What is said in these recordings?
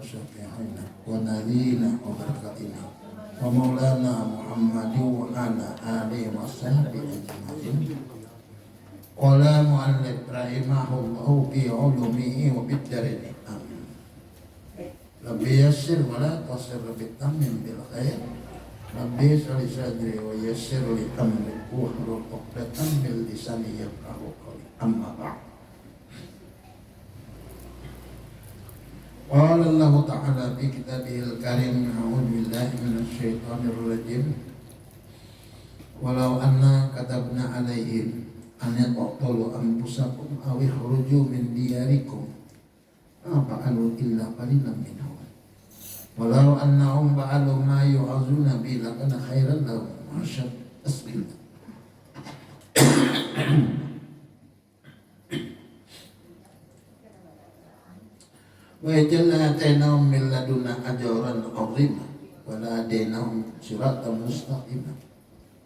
syafi'ina wa nabiyina wa barakatina wa maulana Muhammadin wa ala alihi wa sahbihi ajma'in. Qala mu'allif rahimahullahu fi ulumihi wa bid-darini amin. Rabbi yassir wa la tasir bi tammin bil khair. Rabbi sholli sadri wa yassir li amri wahlul 'uqdatam min lisani yafqahu qawli. Amma ba'd. Qala Allah Ta'ala fi kitabihil karim a'udzu billahi minasy syaithanir rajim. Walau anna katabna 'alaihim an yaqtulu anfusakum aw ikhruju min diyarikum ma fa'alu illa qalilan minhum. Walau annahum fa'alu ma yu'azuna bihi lakana khairan lahum wa ashad tasbila. Wa jalla atainahum min ladunna ajran 'azima wa la hadainahum siratan mustaqima.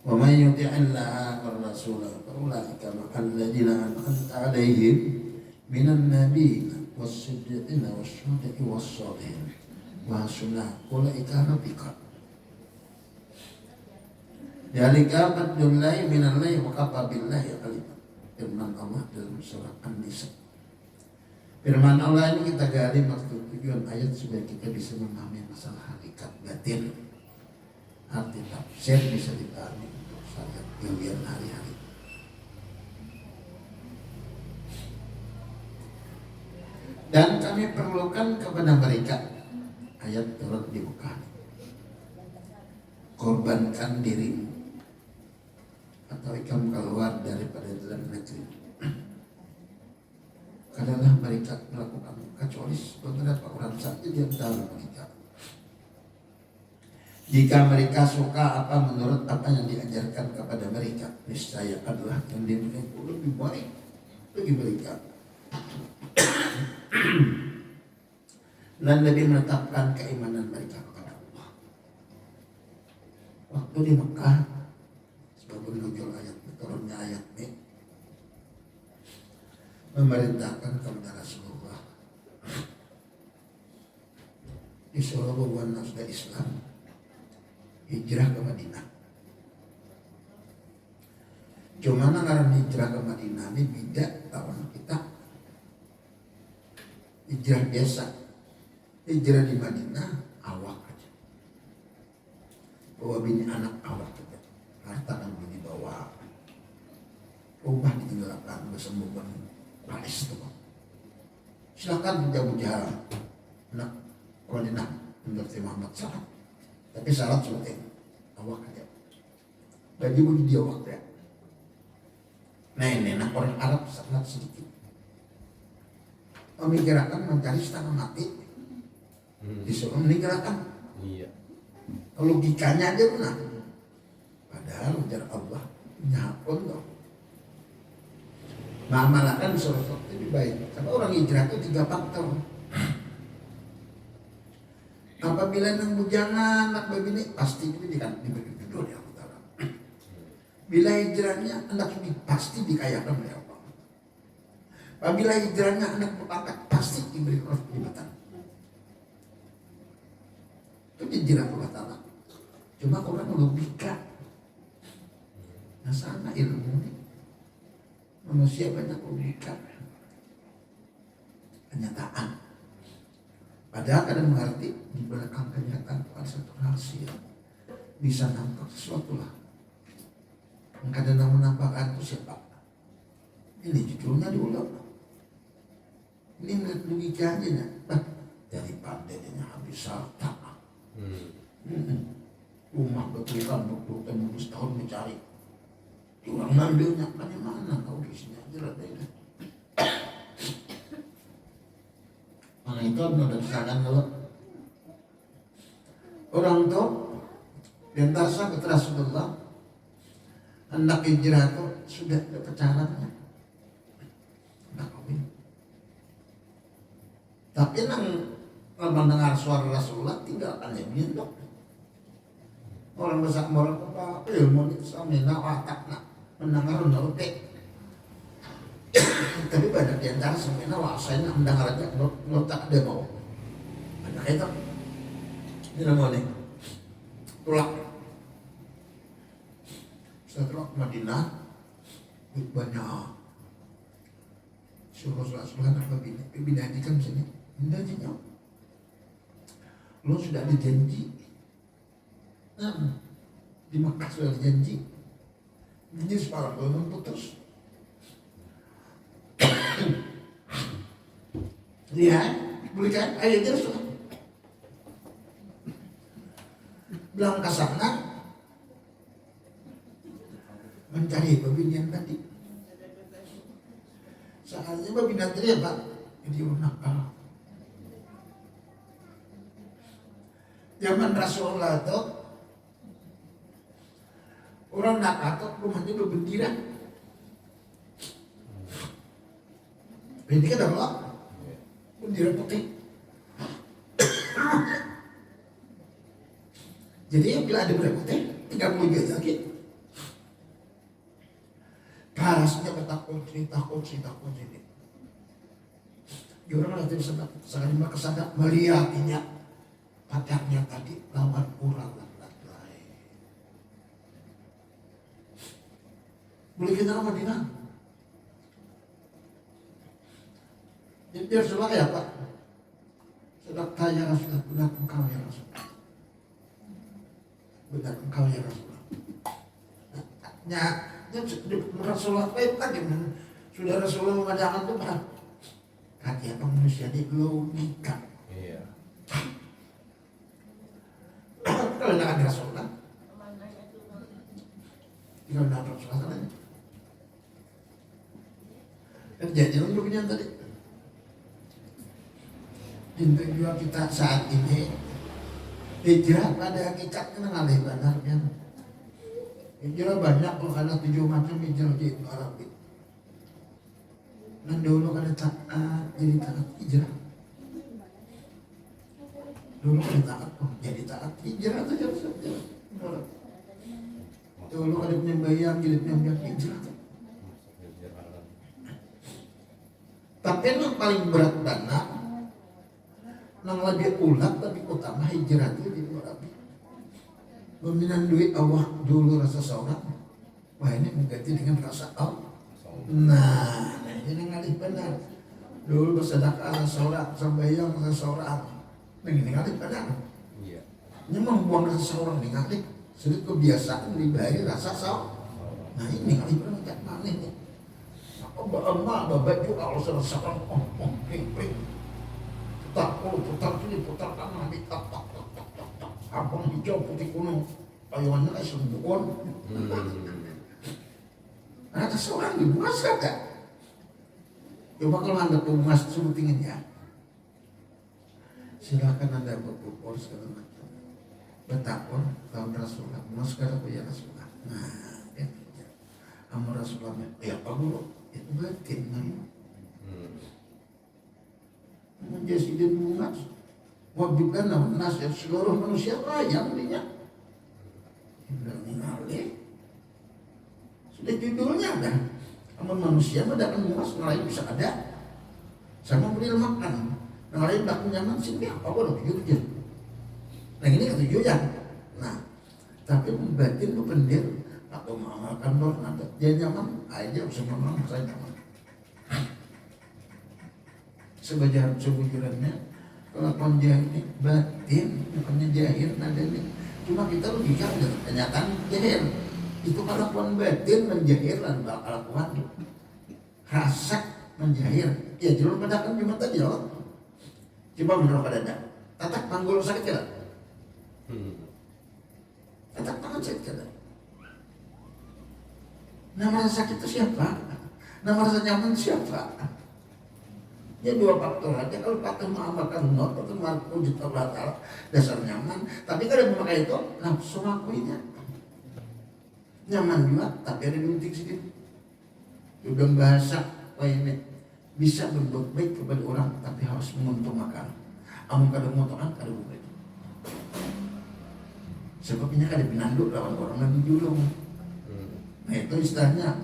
Wa man yuti'illaha war rasula fa ulaika ma'al ladzina an'amta 'alaihim minan nabiyyin was-siddiqina wasyuhada'i was-shalihin wa hasuna ulaika rafiqa. Dzalika fadlullahi minallahi wa kafa billahi alima. Firman Allah dalam surah An-Nisa. Firman Allah ini kita gali maksud tujuan ayat supaya kita bisa memahami masalah hakikat batin. Arti tafsir bisa dipahami untuk syariat kemudian hari-hari. Dan kami perlukan kepada mereka ayat turut dibuka. Korbankan dirimu atau kamu keluar daripada dalam negeri. Karena mereka melakukan kecuali beberapa orang saja di antara mereka. Jika mereka suka apa menurut apa yang diajarkan kepada mereka, niscaya adalah yang lebih baik bagi mereka. Dan lebih menetapkan keimanan mereka kepada Allah. Waktu di Mekah, sebab menunjuk ayat turunnya ayat ini, memerintahkan kepada Rasulullah disuruh membuat nasda Islam hijrah ke Madinah. Cuma karena hijrah ke Madinah ini beda lawan kita. Hijrah biasa, hijrah di Madinah awak aja, bawa bini anak awak aja, harta kan dibawa, rumah ditinggalkan bersembuhan. Paris itu, silakan menjauh-jauh nak Madinah menurut Muhammad SAW. Tapi syarat seperti awak aja, bagi bagi dia waktu ya. Nah ini nak orang Arab sangat sedikit memikirkan mencari setengah mati, disuruh meninggalkan. Iya. Logikanya aja benar. Padahal ujar Allah nyapun dong. Mengamalkan sesuatu lebih baik. Karena orang hijrah itu 3 faktor. Apabila nang bujangan nak begini pasti diberi jodoh ya Allah. Bila hijrahnya anak ini pasti dikayakan oleh Allah. Apabila hijrahnya anak berpangkat pasti diberi jabatan. Itu hijrah Allah Ta'ala. Cuma orang logika. Nah sana ilmu ini. Manusia banyak logika, kenyataan. Padahal kadang mengerti di belakang kenyataan ada satu rahasia. Bisa nampak sesuatu lah. Kadang menampakkan itu siapa? Ini judulnya diulang. Ini melihat logikanya. Dari pandainya habis harta. Rumah betulan 20 tahun mencari. Orang ngambilnya dari mana kau isinya jelas ini. Mana itu ada kesalahan kalau orang itu diantar sahabat Rasulullah hendak hijrah itu sudah ada pecahannya, hendak kawin. Tapi nang mendengar suara Rasulullah tinggalkan yang minum. Orang besar orang apa ilmu itu samina watakna mendengar nolpek. Tapi banyak di antara semuanya wasain mendengar aja tak ada mau. Banyak itu ini namanya tulak. Setelah Madinah banyak suruh sholat apa bina ini kan sini bina aja lo sudah ada janji di Makkah sudah ada janji ini sepakat lo putus lihat belikan ayo terus bilang ke sana mencari babinyan tadi. Saatnya babinyan tadi apa? Jadi nakal. Zaman Rasulullah itu orang nakal tuh rumahnya berbendera. Ini kan apa? Bendera putih. Jadi bila ada bendera putih, 30 lagi. Harusnya takut sini. Orang nanti sekali kesana melihatnya pacarnya tadi lawan orang lain. Boleh kita apa Dina? Jadi Rasulullah ya Pak. Sudah kaya Rasulullah, benar engkau ya Rasulullah. Benar engkau ya Rasulullah. Rasulullah tadi sudah Rasulullah mengadakan Tuhan kaki apa manusia di logika. Iya. Kalau tidak ada Rasulullah, tinggal ada Rasulullah kan? Kejadian begini tadi. Inti juga kita saat ini hijrah pada hakikatnya ngalih banarnya. Hijrah banyak kalau ada 7 macam hijrah di Arab. Dan dulu ada taat jadi taat hijrah. Dulu ada taat jadi taat hijrah saja saja. Dulu ada penyembahyang jadi penyembahyang hijrah. Tapi yang paling berat dana, yang lebih ulat lebih utama hijrah itu di Arab. Pembinaan duit Allah dulu rasa seorang, wah ini mengganti dengan rasa Allah. Nah ini ngalih benar. Dulu bersedekah seorang, sembahyang seorang, ini ngalih benar. Ini membuang rasa seorang ngalih, sudah kebiasaan dibahari rasa seorang. Nah ini ngalih benar tak mana ini. Emak baju kalau seorang, putar kiri, putar kanan, tak. Abang hijau putih kuning, ayuannya kayak sembukon. Ada seorang di bungas kagak? Coba kalau anda ke bungas sebutingin ya. Silakan anda berpupur segala macam. Betapun tahun Rasulullah, bungas kagak punya Rasulullah. Nah, ya. Amal Rasulullah, ya apa dulu? Itu batin namanya. Menjadi bungas. Wabibkan nama nasihat seluruh manusia raya mendingnya. Sudah judulnya ada. Amal manusia mendapat muas, lain bisa ada. Sama beri makan. Yang lain tak nyaman sini apa boleh jujur. Nah ini ketujuan. Nah, tapi membatin itu pendir atau mengamalkan doa ada. Dia nyaman aja semua saya nyaman. Sebujurnya kelakuan jahil batin bukannya jahil nadanya. Cuma kita logika kenyataan jahil itu kelakuan batin menjahil dan kelakuan rasa menjahil ya jelas pedakan cuma tadi loh. Coba bener pada ada tatak panggul sakit tidak? Tatak tangan sakit tidak? Nama rasa sakit itu siapa? Nama rasa nyaman siapa? Ya 2 faktor aja. Kalau pakai mengamalkan nur atau wujud Allah Ta'ala dasar nyaman. Tapi kalau memakai itu langsung akuinya nyaman juga. Tapi ada diuntik sedikit. Sudah bahasa ini bisa berbuat baik kepada orang tapi harus menguntungkan. Amun kada menguntungkan kada baik. Sebabnya kada pinanduk lawan orang yang dijulung. Nah itu istilahnya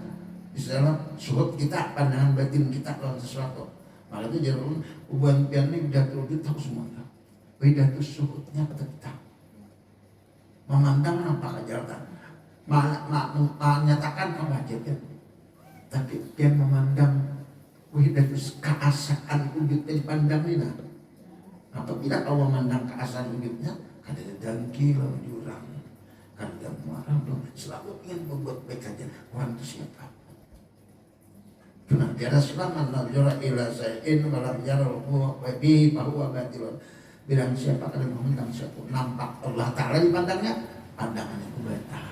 istilah suhud kita, pandangan batin kita lawan sesuatu. Maka itu jarum hubungan pian ini udah terwujud tahu semua. Widatus suhudnya tetap memandang nampak kejahatan, menyatakan kewajiban, tapi dia memandang widatus keasaan wujudnya dipandang ini. Apabila kau memandang keasaan wujudnya, kadang dengki lalu jurang, kadang marah, selalu ingin membuat baik saja. Orang itu siapa? Karena tiada selamat nazara ila sayin walam yaral huwa bihi fahuwa batilun. Bilang siapa kalian memandang sesuatu nampak Allah Ta'ala dipandangnya, pandangan itu batal.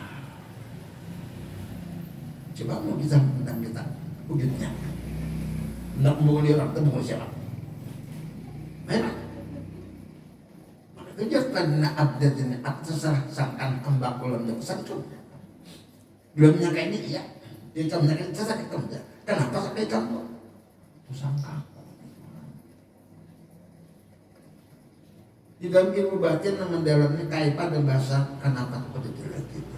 Coba mau bisa memandang kita wujudnya, nak mengguli orang itu mengguli siapa? Baik. Maka itu jatuhkan abdadini aktasah sangkan ambakulam yang satu. Belum menyangka ini iya, dia kamu menyangka ini sesat kamu ya. Kenapa sampai kamu? Itu sangka. Di dalam ilmu batin yang mendalamnya kaifah dan bahasa kenapa itu tidak gitu.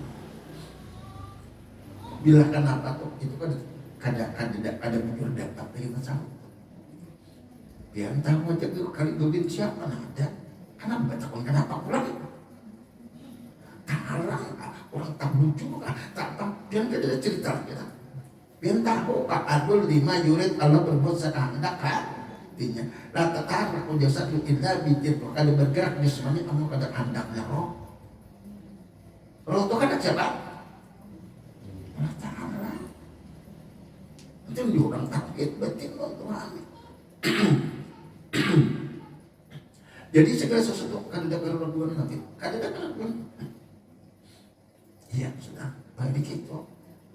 Bila kenapa itu kan ada muncul dapat kita tahu. Biar tahu aja tuh kali godin siapa ada. Kenapa takut kenapa pulang? Tarang orang tak lucu tak dia nggak ada cerita kita. Biar tahu Pak Adul 5 yurid Allah berbuat sekehendak kan. Artinya, la tataharaku jasadu illa bidir. Kalau bergerak jisimnya kamu kada handaknya roh. Roh itu kada siapa? Allah Ta'ala. Itu orang takut batin Tuhan. Jadi segala sesuatu kada ada keraguan nanti. Kada ada keraguan. Iya sudah. Bagi kita.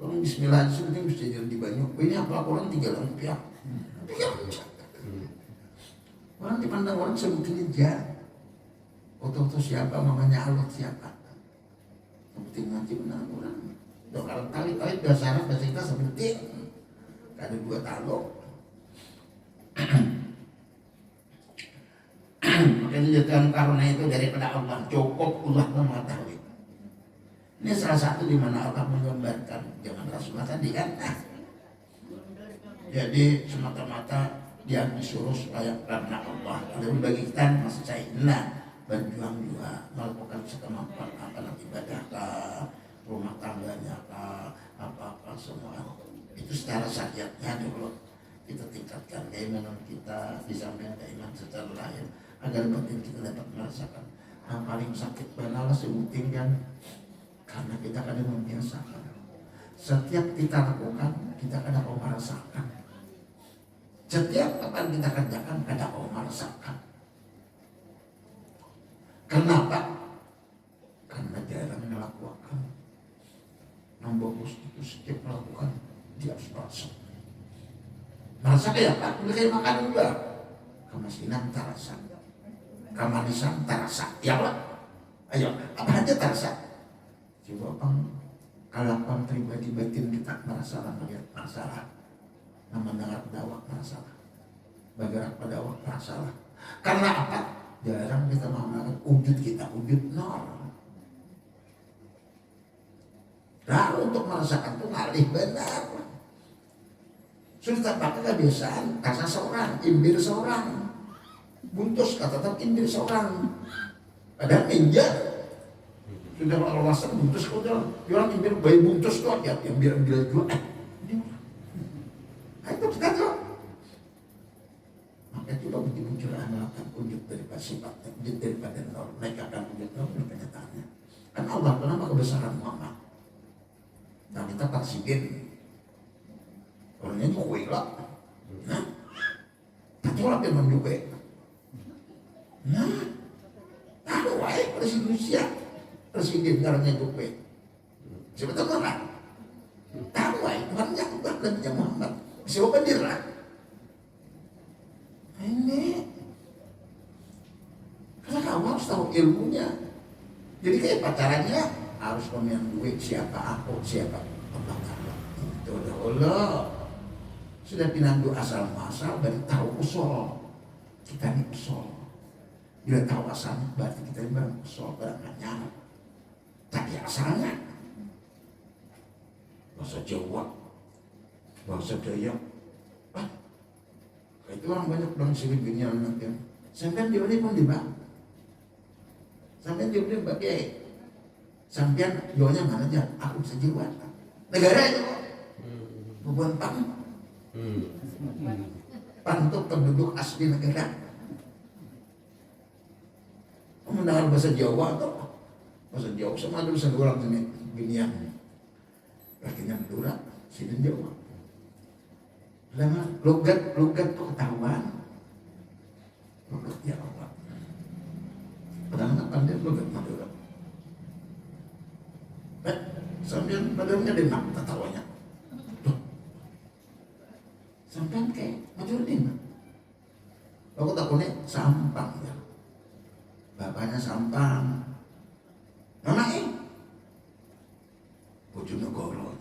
Orang Bismillah itu mesti jadi banyak. Ini apa orang 3 lampiah. 3 lampiah. Orang dipandang orang sebutnya jah. Foto-foto siapa, mamanya Allah siapa. Penting nanti benar orang. Kalau kali-kali bahasa kita seperti ada 2 talok. Makanya jatuhan karena itu daripada Allah cukup Allah mengetahui. Ini salah satu di mana Allah menggambarkan jangan Rasulullah tadi kan. Jadi semata-mata dia disuruh supaya karena Allah. Jadi bagi kita masih saya berjuang juga melakukan sekemampuan apa ibadah kah, rumah tangganya kah, apa semua itu secara syariatnya dulu kita tingkatkan keimanan kita di samping keimanan secara lahir agar batin kita dapat merasakan yang paling sakit benar sebutkan karena kita kadang membiasakan setiap kita lakukan kita kadang merasakan. Setiap apa yang kita kerjakan kada mau merasakan. Kenapa? Karena jarang melakukan. Bagus itu setiap melakukan dia harus merasa. Merasa kayak apa? Kayak makan juga. Kemasinan terasa, kemanisan terasa. Ya Allah. Ayo, apa aja terasa? Coba bang, kalapan pribadi batin kita merasa melihat masalah. Mendengar dakwah masalah, bergerak pada dakwah masalah. Karena apa? Jarang kita mengenal wujud kita, wujud nol. Lalu untuk merasakan itu ngalih benar. Sudah pakai kebiasaan, kasa seorang, imbir seorang, buntus kata tetap imbir seorang. Padahal injak sudah alasan buntus kau jalan, orang imbir bayi buntus tuh ya, imbir juga. Itu kita tuh. Maka coba muncul melakukan wujud daripada sifatnya, wujud daripada nol. Mereka akan wujud nol kenyataannya. Kan Allah kenapa kebesaran Muhammad? Nah kita taksikin. Orangnya juga lah. Nah, tapi orang yang juga. Nah, tahu baik Presiden Rusia, Presiden karena juga. Sebetulnya kan? Tahu baik Tuhannya bukan Nabi Muhammad. Siapa dia lah? Ini karena kamu harus tahu ilmunya. Jadi kayak pacarannya harus pemilihan duit siapa aku, siapa Allah Ta'ala. Itu Allah. Sudah pinandu asal muasal dari tahu usul. Kita ini usul. Bila tahu asalnya berarti kita ini barang usul, barang nyamuk. Tapi asalnya bahasa Jawa, bahasa Dayak. Itu orang banyak bilang sini dunia anaknya. Sampai di mana pun dibang. Sampean jawabnya Mbak Kiai. Sampean jawabnya mana aja? Aku bisa jawab. Negara itu kok. Bukan PAN. PAN itu penduduk asli negara. Mendengar bahasa Jawa atau bahasa Jawa sama ada bahasa orang sini binian. Lakinya Madura, sini Jawa. Lama logat tuh ketahuan. Logat Jawa. Padahal pandai logat Madura. Sambil Maduranya demak ketawanya. Loh. Sampai kayak Madura demak. Aku takutnya sampang ya. Bapaknya sampang. Namanya Bojonegoro.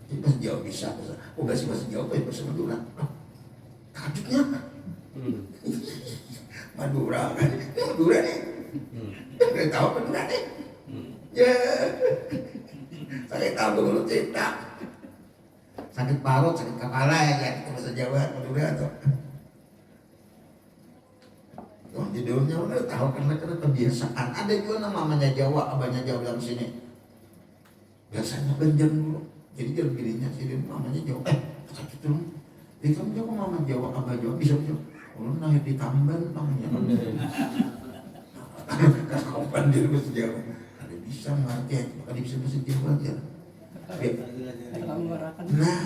Jadi bahasa Jawa bisa. Bahasa Jawa bahasa Madura. Takutnya apa? Madura kan? Ini Madura nih. Udah tahu Madura nih. Ya, sakit tahu dulu cerita. Sakit parut, sakit kepala ya, itu bahasa Jawa Madura atau. Oh, judulnya udah tahu karena kebiasaan. Ada juga namanya Jawa, abahnya Jawa dalam sini. Biasanya Banjar dulu. Jadi jalan dirinya sini namanya Jawa. Sakit dulu. Dia kan Jawa mama Jawa, abah Jawa bisa Jawa. Kalau lahir di Tamban namanya. Kapan dia bahasa Jawa? Ada bisa ngerti, ada bisa bahasa Jawa aja. Nah,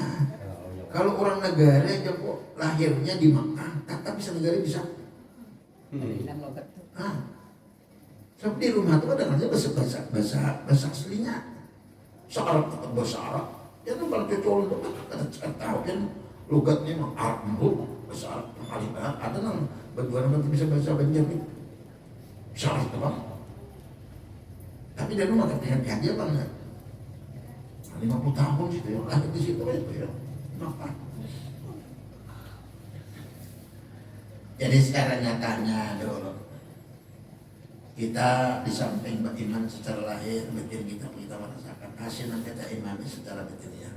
kalau orang negara aja kok lahirnya di Makkah, kata bisa negara bisa. Nah, sebab di rumah itu kadang-kadang bahasa aslinya. Searab tetap bahasa Arab. Ya kan kalau cocok itu kan tahu kan logatnya memang Arab empuk, bahasa Arab paling banyak. Ada kan berdua nanti bisa bahasa Banjar nih. Bisa Arab tuh bang. Tapi dia rumah hati-hati aja bang ya. 50 tahun situ ya, lahir di situ itu ya. Kenapa? Jadi secara nyatanya dulu kita di samping beriman secara lahir, batin kita merasakan hasil yang kita imani secara batinnya.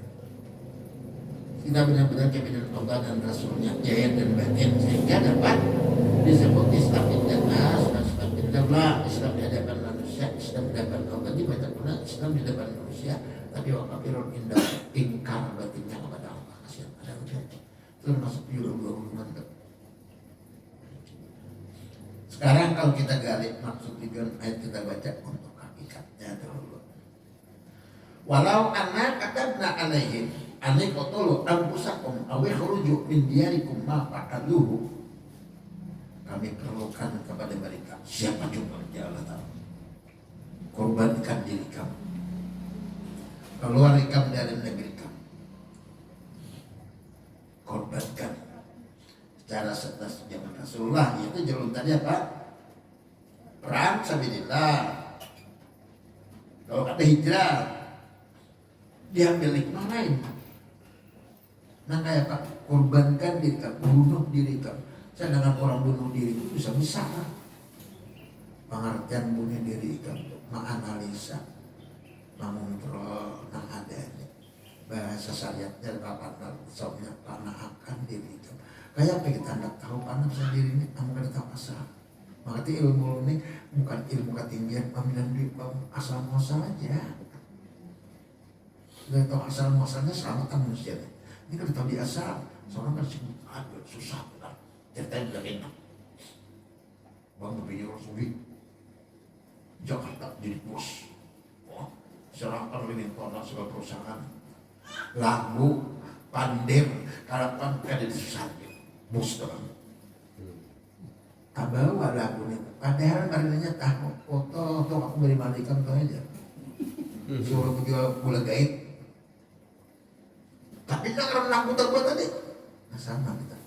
Kita benar-benar kebenaran Allah dan Rasulnya jahir dan batin sehingga dapat disebut Islam dan nas, Islam dan daulah, Islam di hadapan manusia, Islam di hadapan Allah. Di banyak pula Islam di hadapan manusia, tapi wakafirun indah ingkar batinnya kepada Allah. Kasihan ada ujian. Itu termasuk juga dua hubungan. Sekarang kalau kita gali maksud tujuan ayat kita baca untuk hakikatnya dahulu. Walau anak katabna alaihim ani qatulu anfusakum aw yakhruju min diyarikum ma fa'aluhu. Kami perlukan kepada mereka siapa juga ya Allah Ta'ala. Korbankan diri kamu. Keluar kamu dari negeri kamu. Korbankan. Cara setelah zaman Rasulullah itu jalur tadi apa? Perang sabilillah. Kalau kata hijrah diambil hikmah lain. Nah kayak Pak, korbankan diri kamu, bunuh diri kamu. Sedangkan orang bunuh diri itu bisa besar. Pengertian bunuh diri kamu, menganalisa, mengontrol, adanya bahasa syariatnya bapak soalnya panah akan diri kamu. Kayak apa kita hendak tahu panah sendiri ini, kamu kan tahu asal. Makanya ilmu ini bukan ilmu ketinggian, pemilihan diri kamu asal muasal aja. Sudah tahu asal muasalnya selamatan manusia. Ini kan tahu di asal, seorang kan susah kan. Ceritain udah enak. Bang berpikir Rasuli, Jakarta jadi bos. Oh, serahkan lini tanah sebuah perusahaan. Lagu, pandir, karapan ada di susah. Bos terang. Abawa lagunya. Padahal karenanya tahu foto aku beri malikan tuh aja. Suruh jual bola gaib. Tapi jangan lagu terbuat tadi. Nah sama kita.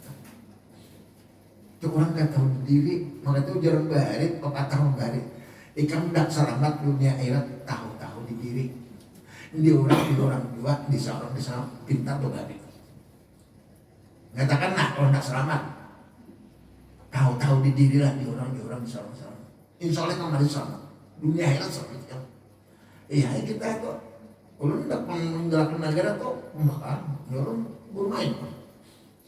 Itu orang kan tahu diri, maka itu jarang barit, 4 tahun barit. Ikan dak selamat dunia akhirat tahu-tahu di diri. Di orang dua, di seorang pintar tuh barit. Katakan nah kalau tidak selamat tahu-tahu di diri lah di orang selamat. Insya Allah kamu harus selamat dunia akhirat seperti itu. Iya kita itu kalau tidak menjalankan negara tuh bakal orang bermain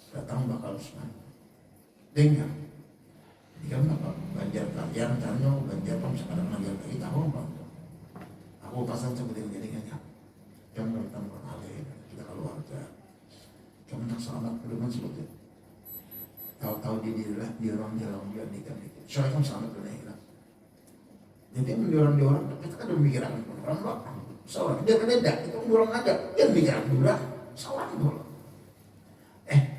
datang bakal semuanya dengar Ikan apa? Banjar kalian caranya banjar pun sekarang banjar kita apa? Aku pasang seperti ini kan. Jangan bertambah alih kita keluarga. Kamu tak selamat belum seperti itu. Tahu-tahu di orang jalan dia nikah. Soalnya kamu selamat belum nikah. Jadi mendorong orang kita kan pemikiran orang loh. Seorang dia kan tidak itu orang aja. Dia pemikiran dulu. Salah dulu.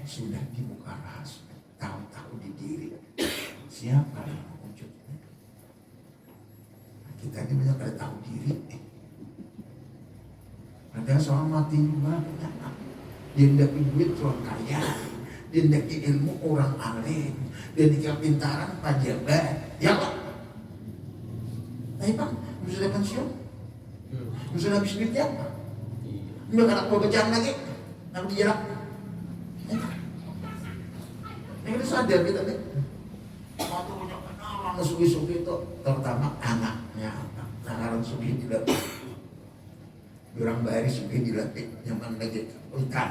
Sudah dibuka rahasia. Tahu-tahu di diri. Siapa yang mewujudnya? Kita ini banyak kali tahu diri. Ada seorang mati juga. Dia tidak duit orang kaya. Dia tidak ilmu orang alim. Dia tidak pintaran pejabat. Ya Pak. Nah Pak, sudah pensiun. Sudah habis duitnya apa? Enggak anak mau bacaan lagi. Nak dijarak. Ini kita sadar kita nih. Waktu punya orang sugi-sugi itu terutama anaknya. Nah sugi tidak. Orang bahari sugi dilatih nyaman lagi ikan.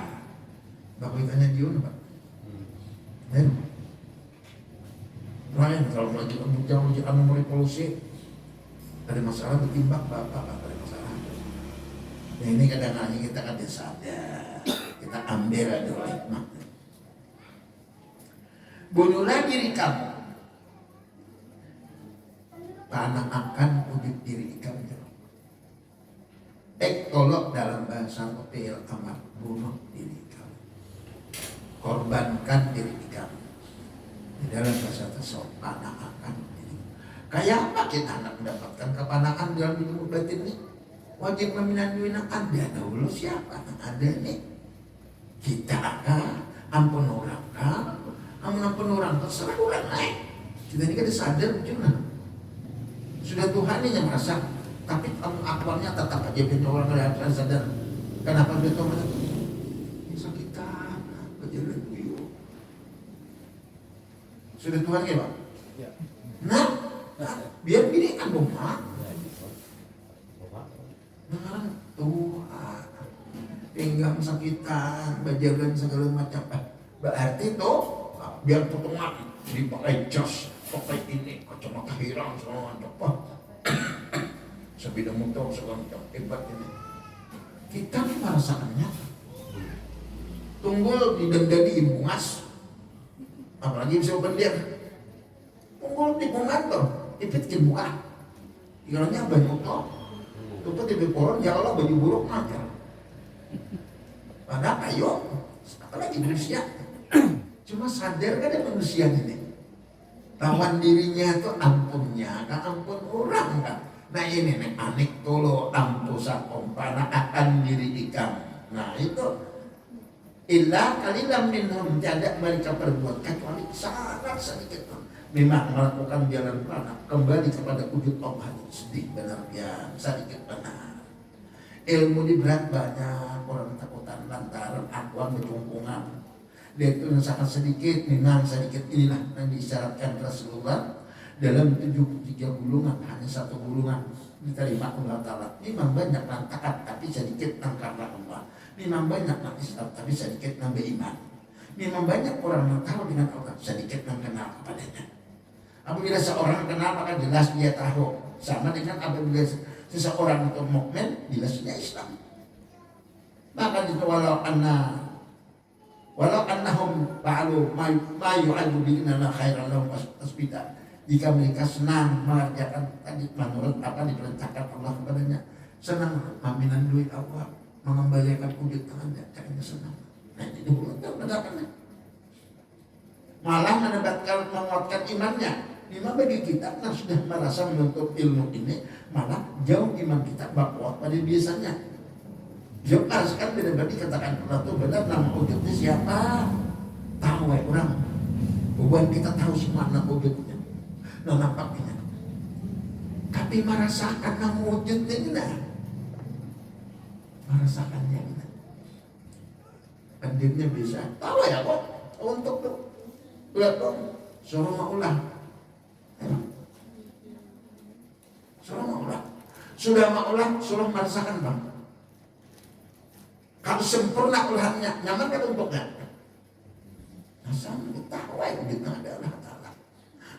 Bapak ikannya diun Pak. Lain kalau lagi jauh anu revolusi ada masalah ketimbang bapak ada masalah. Nah ini kadang-kadang kita kan sadar kita ambil ada hikmah. Bunuhlah diri kamu karena akan wujud diri kamu. Tolok dalam bahasa fi'il amar, bunuh diri kamu, korbankan diri kamu. Di dalam bahasa tasawuf panah akan diri. Kayak apa kita anak mendapatkan kepanaan dalam hidup batin ini? Wajib meminang duina ada dahulu siapa yang ada nih? Kita ampun orang ampun orang terserah orang lain. Kita ini kan sadar cuma sudah Tuhan ini yang merasa, tapi akbarnya tetap aja pintu orang kelihatan sadar. Kenapa dia tahu mana? Bisa kita berjalan dulu. Sudah Tuhan ya Pak? Ya. Nah, biar pilihan dong Pak. Nah, Tuhan pinggang sakitan, bajagan segala macam. Berarti tuh biar potongan dipakai jas, pakai ini, kacamata hirang segala macam. Sebidang motor segala macam hebat ini. Kita merasakannya. Tunggul didenda di Imbungas, apalagi bisa bendir. Tunggul di Pungantor, ipit ke muka. Ikannya banyak toh. Tutup di bekoran, ya Allah baju buruk makan. Padahal ayo, apalagi manusia. Cuma sadar kan ada manusia ini. Lawan dirinya itu ampunnya, kan ampun orang kan. Nah ini nih anik tolo ampu sakompana akan diri ikam. Nah itu illa kalilam minhum tidak mereka perbuat kecuali sangat sedikit. Memang melakukan jalan panah kembali kepada wujud Allah sedih benar ya sedikit benar. Ilmu di berat banyak orang takutan lantaran akuan berjumpungan. Dia itu sangat sedikit, memang sedikit inilah yang disyaratkan Rasulullah dalam 73 gulungan hanya satu gulungan diterima Allah Ta'ala. Memang banyak lantakan tapi sedikit karena Allah. Memang banyak yang Islam tapi sedikit nambah iman. Memang banyak orang yang tahu dengan Allah sedikit yang kenal kepadanya. Apabila seorang kenal maka jelas dia tahu. Sama dengan apabila seseorang itu mukmin jelasnya Islam. Maka itu walau annahum fa'alu ma yu'adu bi'inana khairan lahum tasbita. Jika mereka senang mengerjakan tadi menurut apa diperintahkan Allah kepadanya, senang maminan duit Allah, mengembalikan wujud tangannya, caranya senang. Nah itu mendatangkan. Malah menguatkan imannya. Memang bagi kita yang sudah merasa menuntut ilmu ini, malah jauh iman kita bak-kuat pada biasanya. Jelas kan benar-benar dikatakan Allah itu benar nama wujudnya siapa? Tahu ya orang. Bukan kita tahu semua nama wujudnya. Nah nampaknya. Tapi merasakan nama wujudnya ini nah. Merasakannya ini. Pendirnya bisa. Tahu ya kok. Untuk tuh. Lihat dong. Suruh maulah. Suruh maulah. Sudah maulah, suruh merasakan bang. Kalau sempurna ulahnya, nyaman kan untuknya. Nah sama kita tahu yang kita adalah Allah Ta'ala.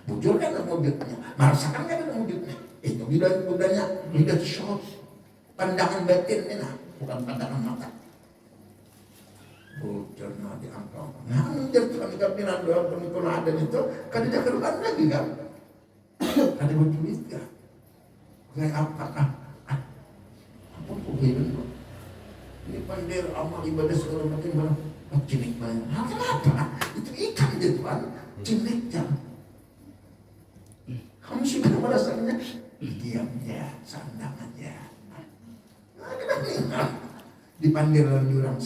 bujur kan wujudnya, merasakan kan wujudnya. Itu budanya lidah syuhud, pandangan batin ini, bukan pandangan mata. Bujur nanti angkau. Nah, menjadi tukang kapinan doa pun ada itu, kan tidak keluar lagi kan? Ada wujud kan? Kayak apakah? Apa begini? Ini pandai amal ibadah segala macam. Cilik banyak. Nah, kenapa? Itu ikan dia Tuhan. Ciliknya. Kamu sudah merasakannya? Diamnya, sandangannya. Nah, kenapa? Dipandir dalam jurang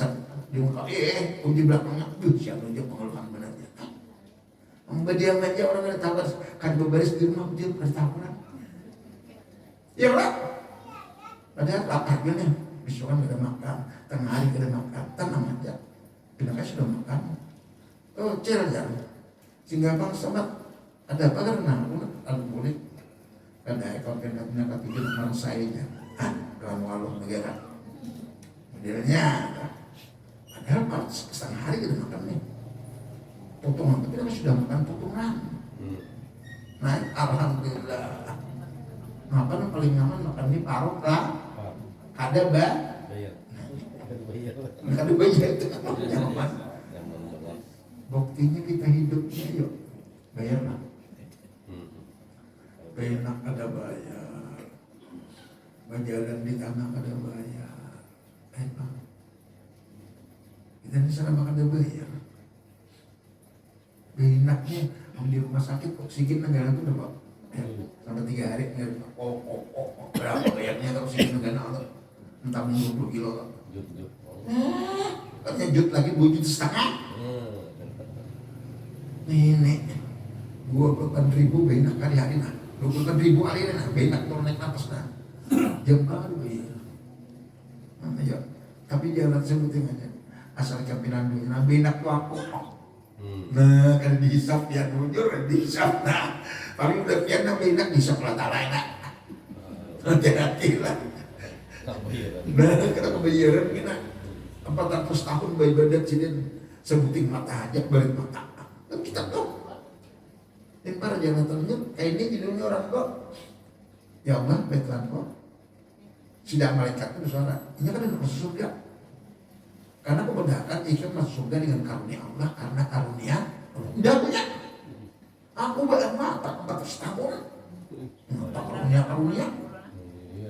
di muka. Di belakangnya. Siapa dia pengeluhan benarnya. Diam aja orang ada tabar. Kan berbaris di rumah dia bertaburan. Ya lah. Padahal lapar gini. Besok kan ada makan. Tengah hari ada makan. Tenang aja. Kenapa sudah makan? Oh, cerah. Sehingga bang sobat ada apa karena alkoholik ada ekor kena pikir orang saya dalam walung negara modelnya padahal pas setengah hari kita makan nih potongan tapi kita sudah makan potongan. Nah alhamdulillah makan paling nyaman makan di parok lah ada ada bayar itu nyaman. Buktinya kita hidupnya yuk bayar. Enak ada bayar, berjalan di tanah ada bayar. Emang kita di sana makan ada bayar. Enaknya di rumah sakit oksigen negara itu udah sampai 3 hari berapa bayarnya kalau oksigen negara entah 20 kilo katanya jut lagi 2,5 juta. Nenek 28.000 benak kali hari 24.000 kali hari benak turun naik nafas jam baru ya. Tapi jangan sebutin aja asal kapinan dulu benak tuh aku nah kan dihisap ya jujur dihisap paling udah pian benak dihisap lah enak hati-hati lah kita kebayaran kita 400 tahun beribadat sini sebuting mata aja balik mata kan kita tahu. Dan para jangan ternyata kayak ini judulnya orang kok. Ya Allah, baiklah kok. Sidang malaikat itu suara. Ini kan ada masuk surga. Karena kebenaran itu masuk surga dengan karunia Allah karena karunia Allah. Tidak punya. Aku banyak mata 400 tahun. Mata karunia.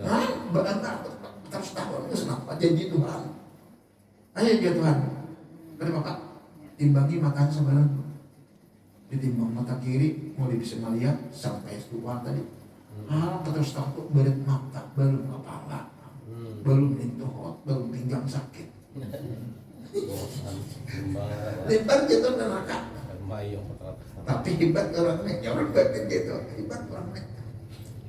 Hah? Banyak mata 400 tahun. Itu kenapa? Janji Tuhan. Ayo dia Tuhan. Dari Bapak timbangi makan sebelah. Ditimbang mata kiri mau bisa melihat sampai keluar tadi. Terus takut berat mata belum kepala, belum menyentuh, belum pinggang sakit. Lebar jatuh neraka. Tapi hebat orangnya, orang batin gitu, hebat orangnya.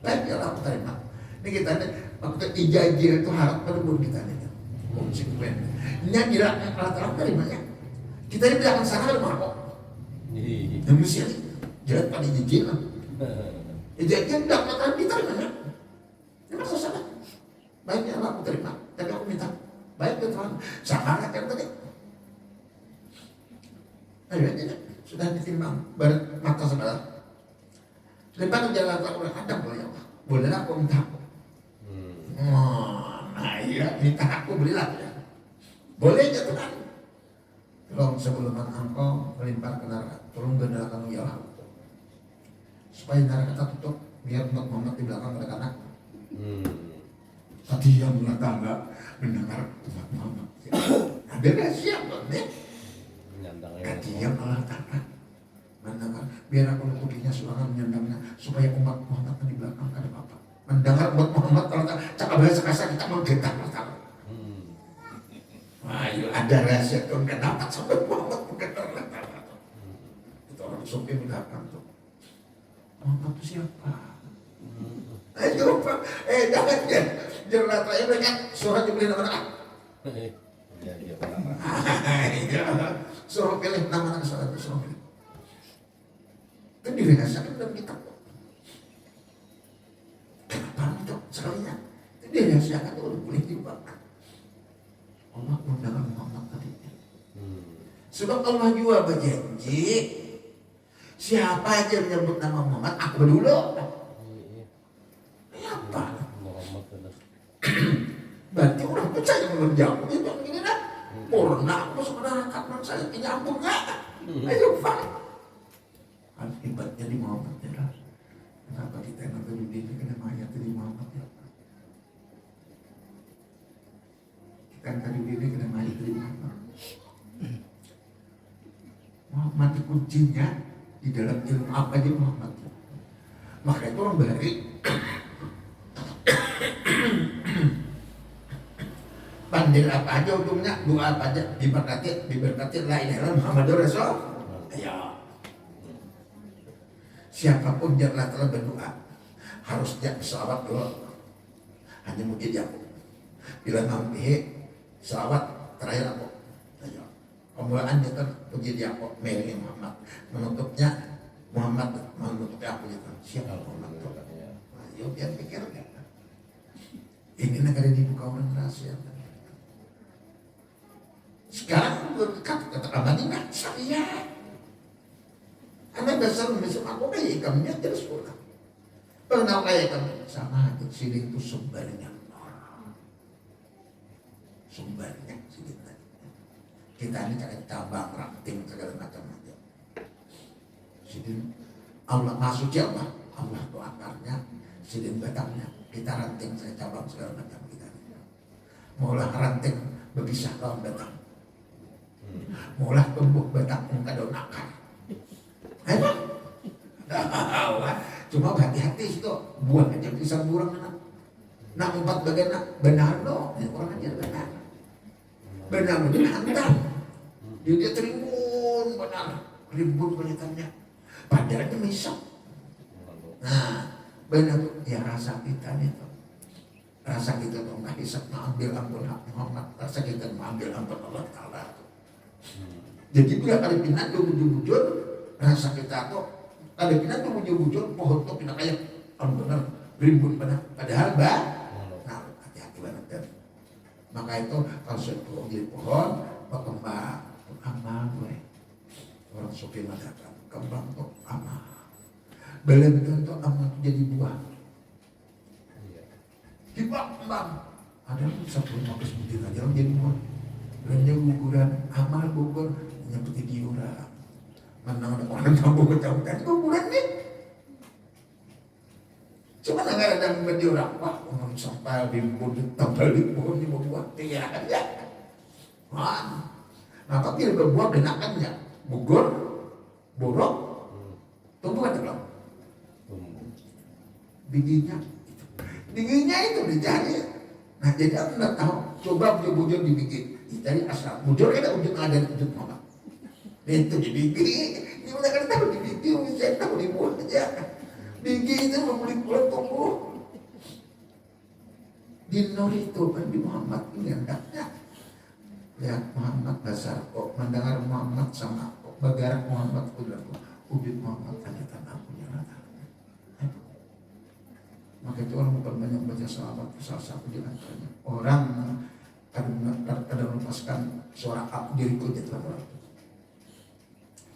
Baik ya Allah terima. Ini kita nih waktu ijazah itu harap berburu kita nih. Konsekuen. Ini kira rata-rata dari mana? Kita di belakang sana ada mabok. Yang mesti jalan pada jijik lah. Jijik dapat kita mana? Ini masa sana. Baiknya Allah aku terima. Tapi aku minta baik ya Tuhan. Sama kan tadi. Ayo aja sudah ditimbang barat mata sebelah. Lepas jalan aku ada boleh apa? Boleh aku minta aku. Nah iya minta aku belilah. Boleh aja Tuhan. Tolong sebelum engkau melimpah ke neraka, tolong ke neraka ya Allah. Supaya neraka tutup, biar umat Muhammad di belakang ada anak. Tadi yang tangga mendengar umat Muhammad. Ada rahasia nih. Tadi yang Allah Ta'ala mendengar, biar aku lukukinya suara menyandangnya, supaya umat Muhammad di belakang ada apa? Mendengar umat Muhammad ternyata cakap bahasa kasar kita menggentar pertama. Wah, ada rahasia Tuhan gak dapat sampai Muhammad menggentar pertama. Itu orang sopir belakang tuh. Muhammad itu siapa? Ayo Pak, jangan ya. Jangan tanya mereka surat dibeli nama-nama. Suruh pilih nama-nama surat itu suruh pilih. Itu dirasakan dalam kitab. Kenapa itu sekalinya? Itu dirahasiakan itu boleh dibuka. Allah mendengar Muhammad tadi. Sebab Allah juga berjanji, Siapa aja menyebut nama Muhammad, aku dulu. Apa? Berarti orang percaya mengerjakan itu yang gini dah. Purna aku sebenarnya kapan saya menyambungnya. Ayo Pak. Akibatnya di Muhammad ya. Kenapa kita yang nanti ini kena mayat di Muhammad ya? Kita yang tadi ini kena mayat di Muhammad. Muhammad itu kuncinya di dalam ilmu apa aja Muhammad. Maka itu orang bari pandil apa aja ujungnya, doa apa aja diberkati la ilaha illallah Muhammadur Rasul. Ayo. Siapapun janganlah telah berdoa harus jangan selawat dulu. Hanya mungkin aku bila mampu selawat terakhir aku. Ayo. Pemulaannya kan puji dia kok Mary Muhammad, menutupnya Muhammad, menutupnya aku gitu. Siapa Muhammad tuh? Ayo biar pikir kan. Ini negara dibuka orang rahasia. Sekarang berkat kata Madinah saya. Karena dasar mesum aku kayak ikamnya terus pulang. Pernah kayak kami sama aja sini itu sumbernya. Sumbernya sini. Kita ini cari cabang, ranting segala macam aja. Sidin Allah masuk Allah, Allah itu akarnya, sidin batangnya. Kita ranting saya cabang segala macam kita. Maulah ranting berpisah lawan batang. Maulah tumbuh batang muka daun akar. Ayo, cuma hati-hati situ buah aja pisang burung nak 4 bagian benar dong, orang aja benar. Benar mungkin hantar. Dia terimbun benar, rimbun kulitannya. Padahal dia misok. Nah, benar tuh ya rasa kita itu. Rasa kita tuh nggak bisa mengambil ampun hak Muhammad. Rasa kita mengambil ampun Allah Taala. Jadi bila kali pindah tuh bujur-bujur, rasa kita tuh kali pindah tuh bujur-bujur, pohon tuh pindah kayak benar rimbun benar. Padahal nah hati-hati banget. Maka itu kalau sudah jadi pohon berkembang amal gue orang sopi mengatakan kembang tuh amal belum tentu amal jadi buah kembang ada 1-15 butir aja jadi buah belanja guguran amal gugur seperti diura mana ada orang kampung kecamatan guguran nih cuma nggak ada yang berdiura wah orang sampai rimbun tambah rimbun di buah tiga aja maka bila berbuah kenakannya gugur, borok, tumbuh atau belum? Bijinya itu dicari. Nah jadi aku nggak tahu. Coba bujur dibiji, dicari asal. Bujur ada ujung ada ujung mana? Itu di biji. Ini udah kan tahu di biji, saya tahu di buah aja. Biji itu membeli buah tumbuh. Di Nur itu kan di Muhammad ini hendaknya. Lihat Muhammad dasar kok mendengar Muhammad sama kok bergerak Muhammad udah wujud Muhammad tanda tanah punya rata. Maka itu orang bukan banyak baca salawat salah satu di antaranya orang kadang melepaskan suara diriku di dalam orang.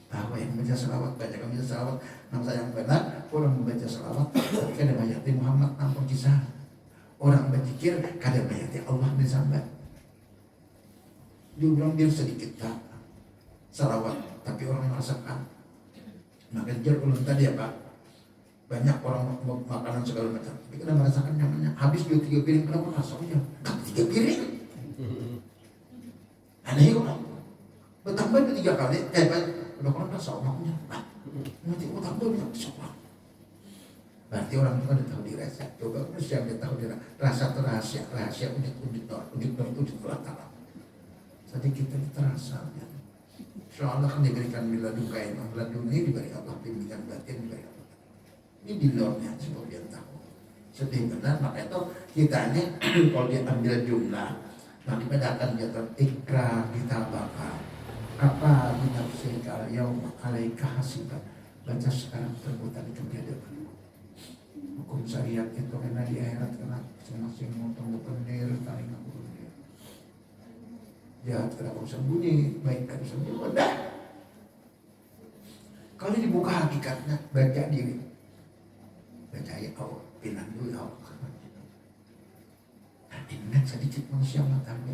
Tahu yang baca salawat banyak yang baca salawat nama yang benar orang membaca salawat kadang ayat Muhammad nampun kisah orang berzikir kadang ayat Allah disambat. Dia bilang dia sedikit tak salawat, tapi orang merasakan. Maka dia ulang tadi ya Pak, banyak orang makanan segala macam, tapi kita merasakan nyamannya. Habis 2-3 piring, kenapa rasanya? 3 piring? Aneh orang. Bertambah 3 kali, udah orang rasa maknya. Nanti mau tambah bisa soal. Berarti orang itu ada tahu dirasa. Coba siapa dia tahu dirasa rahasia unik Allah. Tadi kita terasa ya. Soalnya kan diberikan bila duka yang dunia diberi Allah bimbingan batin diberi Allah. Ini di luarnya semua dia tahu. Sedih benar maka itu kita ini kalau dia ambil jumlah nanti pada akan jatuh ikrar kita bakal apa binafsika yaum alaika hasiban baca sekarang terbutan itu dia depan hukum syariat itu karena di akhirat kena masing-masing mau tunggu pendir tarik ngabur jahat kena urusan bunyi baik kena urusan bunyi Kalau dibuka hakikatnya, baca diri. Baca ayat Allah, pinang dulu Allah. Nah, ingat sedikit manusia matanya.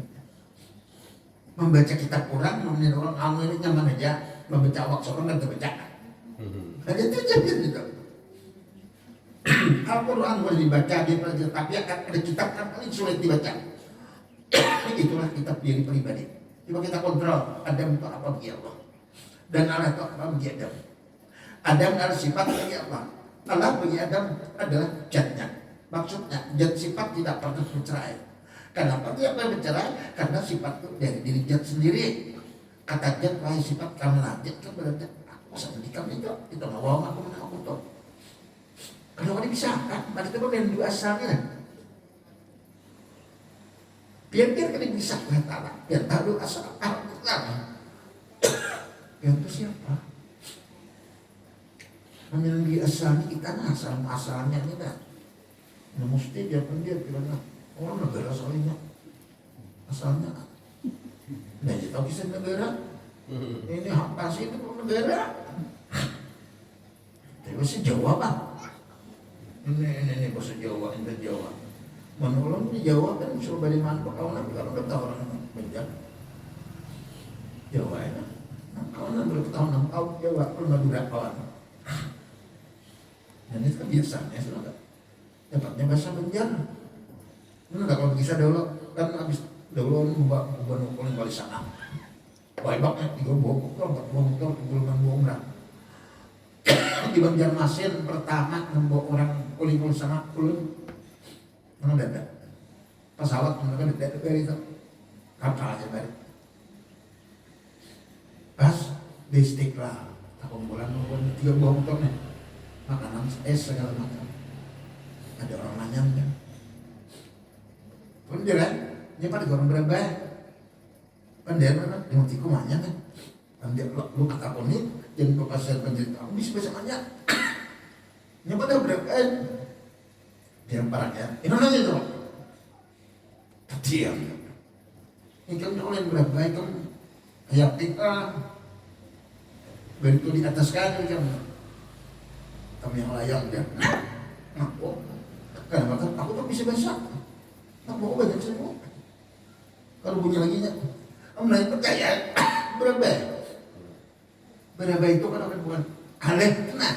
Membaca kitab Quran, menurut orang kamu ini nyaman aja. Membaca awak seorang dan terbaca. Hanya itu aja gitu. Al-Quran boleh dibaca, tapi ada kitab kan paling sulit dibaca. Itulah kitab diri pribadi. Coba kita kontrol, Adam itu apa bagi Allah, dan Allah itu apa bagi Adam. Adam adalah sifat bagi Allah. Allah bagi Adam adalah jatnya. Maksudnya, jat sifat tidak pernah bercerai. Kenapa dia pernah bercerai? Karena sifat itu dari diri jat sendiri. Kata jat, wahai sifat kamu lanjut kan berarti aku sama di kamu itu mau aku mana aku tuh. Kalau dipisahkan, berarti itu yang dua asalnya. Biar kan dipisahkan tanah, biar tahu asal Allah. Yang itu siapa? Memiliki asalnya kita asalnya ini dah. Nah, mesti dia pun dia bilang orang negara soalnya asalnya. Nah, kita tahu kisah negara. Ini hak pasir itu negara. Terus Jawa Pak. Ini bahasa Jawa, ini Jawa. Menurut di Jawa kan suruh balik mana kawanan kalau udah tahu orang bencak. Jawa ya. Nah, kawanan bertahun-tahun tahu Jawa kalau Madura kawan. Dan itu kebiasaannya sudah dapatnya bahasa Banjar. Nah, kalau bisa dulu kan habis dulu membuat paling balik sana. Baiknya 3 motor, 4 motor, 3 motor. Di Banjarmasin pertama membawa orang kuling sama kulun. Mana ada pesawat mereka dari itu kapal aja balik. Pas di Istiqlal, tahun bulan 3 motor nih. Makanan es segala macam. Ada orang nanya kan. Pun jalan, ini pada orang berapa? Pandai mana? Yang tiku nanya kan. Pandai lu kata aku nih, jangan berpasal penjelita. Aku bisa nanya. Ini pada berapa? Dia parah ya. Ini nanya tuh. Diam. Ini kan orang berapa? Itu kayak kita begitu di atas kaki kan. Kami yang layang dia, aku, kenapa? Aku tak bisa bahasa, tak mau banyak semua. Kalau bunyi lagi nya, kamu lain percaya, berapa itu kan akan bukan aleh kena,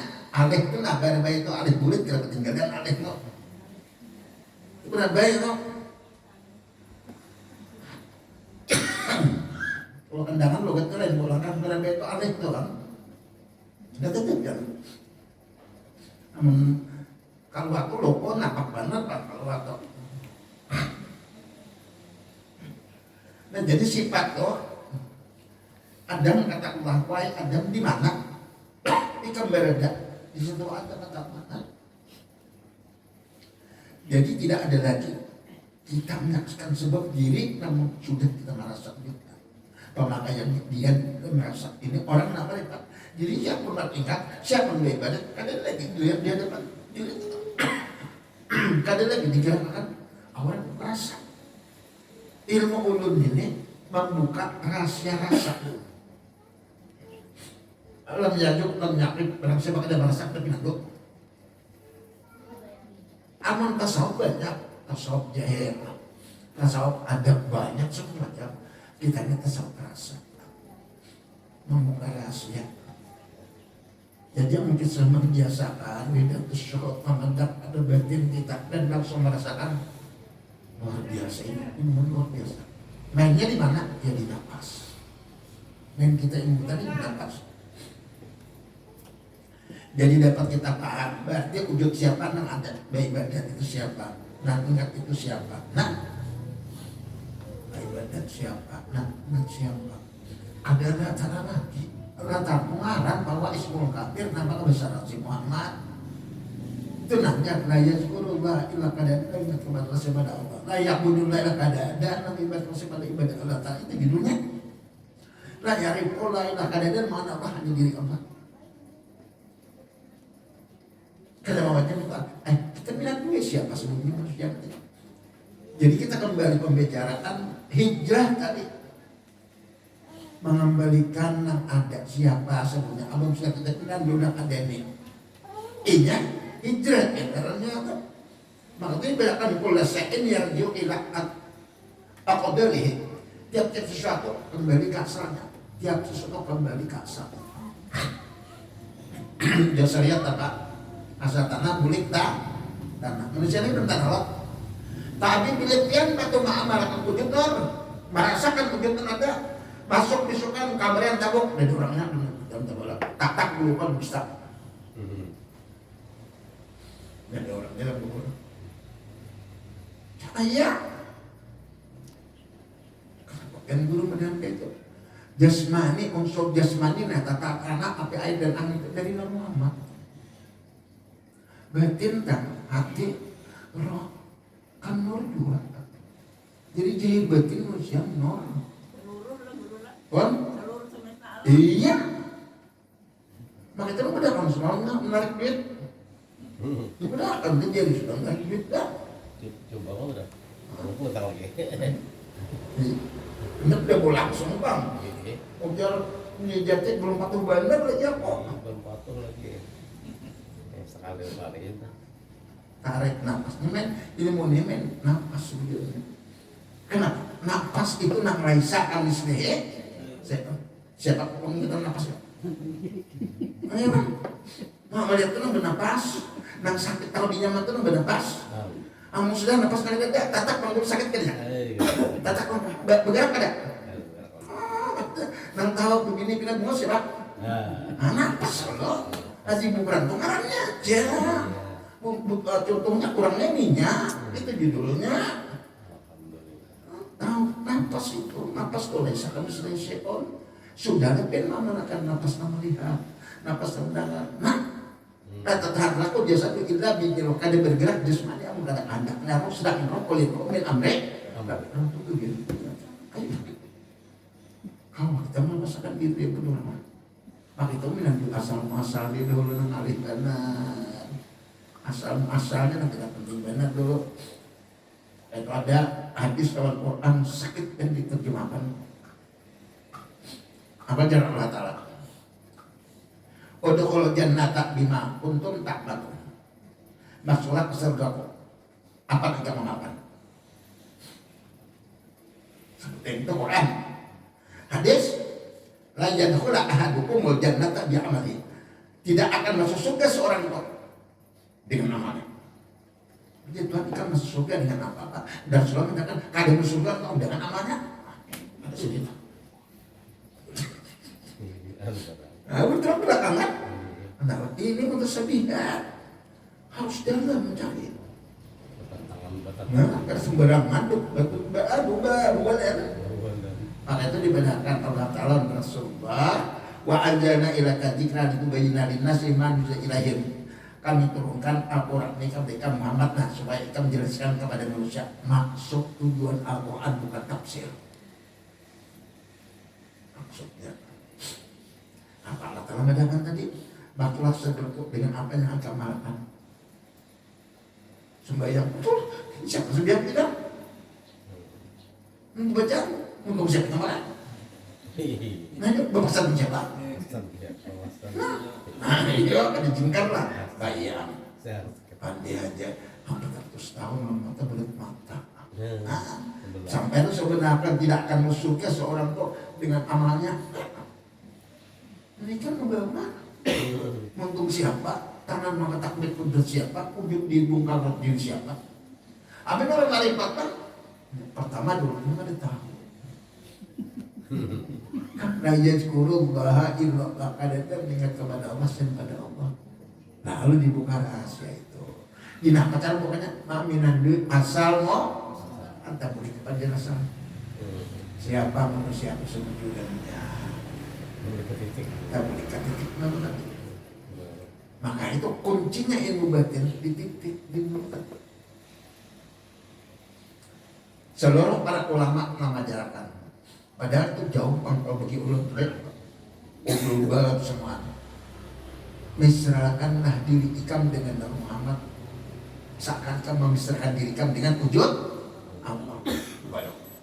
berapa itu aleh bulat kalau ketinggalan aleh itu, berapa itu? Kalau kendangan logat keren, bolehkan berapa itu aleh itu kan, tidak tetap kan. Kalau aku loko napak banget Pak kalau aku. Nah jadi sifat tuh Adam kata Allah, wahai Adam di mana? Ikan berada di situ ada kata mana? Jadi tidak ada lagi kita menyaksikan sebab diri, namun sudah kita merasa kita. Pemakaian dia merasa ini orang kenapa nih Pak? Jadi siapa pun ingat, siapa yang beribadah, kadang lagi dilihat dia dapat dilihat itu. Kadang lagi digerakkan awal rasa. Ilmu ulun ini membuka rahasia rasa. Lam yajuk, lam yakib, barang siapa ada merasa tapi nanduk. Aman tasawuf banyak, tasawuf jahil, tasawuf ada banyak semacam. Kita ini tasawuf rasa, membuka rahasia. Jadi yang mungkin selama membiasakan beda syukur memandang ada batin kita dan langsung merasakan luar biasa ini luar biasa. Mainnya di mana? Ya di nafas. Main kita ini tadi di nafas. Jadi dapat kita paham berarti wujud siapa yang ada, baik badan itu siapa, nah ingat itu siapa, nah baik badan siapa, nah ingat siapa. Ada cara lagi. Rata pengarang bahwa ismul kafir nama kebesaran si Muhammad itu namanya la yazkurullah illa qadar ingat kepada kepada Allah la ya'budullah illa qadar dan nabi ibadah kepada ibadah Allah Ta'ala itu judulnya la ya'rifullah illa qadar dan mana Allah hanya diri Allah. Kalau macam itu kita bilang dulu siapa sebelumnya manusia itu. Jadi kita kembali pembicaraan hijrah tadi. mengembalikan yang ada. Siapa sebenarnya abang sudah kita kenal udah ada ini. Iya, hijrah caranya kan. Makanya bedakan pula sein yang yu'ilat aqdarihi. Tiap-tiap sesuatu kembali ke asalnya. Tiap sesuatu kembali ke asalnya. Jasa lihat apa? Asal tanah bulik tanah. Manusia ini belum tanah Allah. Tapi pilih batu ma'amarakan wujud merasakan wujud ada. Masuk bisukan kamar yang tabuk dari orangnya dalam tabuk tak dulu kan bisa dari orangnya dalam tabuk iya kan guru menyampaikan itu jasmani unsur jasmani nah tata anak api air dan angin itu dari Nabi Muhammad batin kan hati roh kan nur juga jadi jahil batin manusia nur kan? Iya. Makanya itu udah kan semuanya menarik duit. Udah kan dia jadi sudah menarik duit dah. Coba kok udah. Aku tahu lagi. Ini udah mau langsung bang. Ujar jati belum patuh bandar lagi apa? Belum patuh lagi. Sekali itu. Tarik nafas. Ini mau nemen nafas sebetulnya. Kenapa? Nafas itu nak raisa alis nih. Siapa pun kita nafas ya? Ayo bang, mau melihat tuh bernapas, nang sakit tahu di nyaman tuh bernapas. Kamu sudah nafas kali ada, tatak kalau sakit kan ya? Tatak bergerak ada? Nang tahu begini pindah bunga siapa? Nafas loh, aji bukan tungarannya aja. Contohnya kurangnya minyak, itu judulnya. Tahu nafas itu, nafas kolesa kami selesaikan. Sudah ada pen manakan nafas nama lihat, nafas mendengar. Kata aku jasa itu kita bikin kada bergerak jasmani amun kada anak nyaru sedang rokok min amrek. Tapi orang itu gitu. Ayo. Kau kita merasakan diri yang benar. Maka itu minandu asal-asal di dulu nang alih benar. Asal-asalnya nang kita penting benar dulu. Itu ada hadis dalam Quran sakit yang diterjemahkan. Apa jalan Allah Ta'ala? Udkhul jannata bima kuntum ta'malun. Masuklah ke surga apa yang kamu makan. Seperti itu Quran. Hadis la yadkhulu ahadukumul jannata bi'amali. Tidak akan masuk surga seorang itu dengan amalnya. Jadi Tuhan akan masuk surga dengan apa-apa. Dan Rasulullah mengatakan kada masuk surga kau dengan amalnya. Ada sedih. Betul belakangan. Nah, ini mutasyabihat. Harus dalam mencari. Nah, karena sembarangan baru. Maka itu dibenarkan Allah Ta'ala Rasulullah wa anjana ila kadzikra ditubayyana linnasi ma nuzila ilaihim. Kami turunkan Al-Quran ini kepada Muhammad supaya kita menjelaskan kepada manusia maksud tujuan Al-Quran bukan tafsir. Maksudnya apa Allah Ta'ala mengatakan tadi? Bakulah segerukuk dengan apa yang akan makan. Sembahyang betul. Siapa sembahyang tidak? Baca untuk siapa kemarin? Nah itu berpesan siapa? Nah itu akan dijingkar lah. Bayang. Pandai aja. Hampir 100 tahun mata belut mata. Sampai itu sebenarnya tidak akan masuk ke seorang tuh dengan amalnya. Ini kan membawa untuk siapa? Tangan maka takbir kudrat siapa? Ujung dibungkal diri siapa? Apa orang marifat kan? Pertama dulu kita ada tahu. Raya kurung bahwa illallah kada teringat kepada Allah dan pada Allah. Lalu dibuka rahasia itu. Dina pacar pokoknya maminan duit asal mau anta boleh kepada rasa. Siapa manusia sesungguhnya? Kita berikan titik mana. Maka itu kuncinya ilmu batin di titik di mulut. Seluruh para ulama mengajarkan. Padahal itu jauh kalau bagi ulun balap semua. Misrakanlah diri ikam dengan Nabi Muhammad. Seakan-akan memisrakan diri ikam dengan wujud Allah.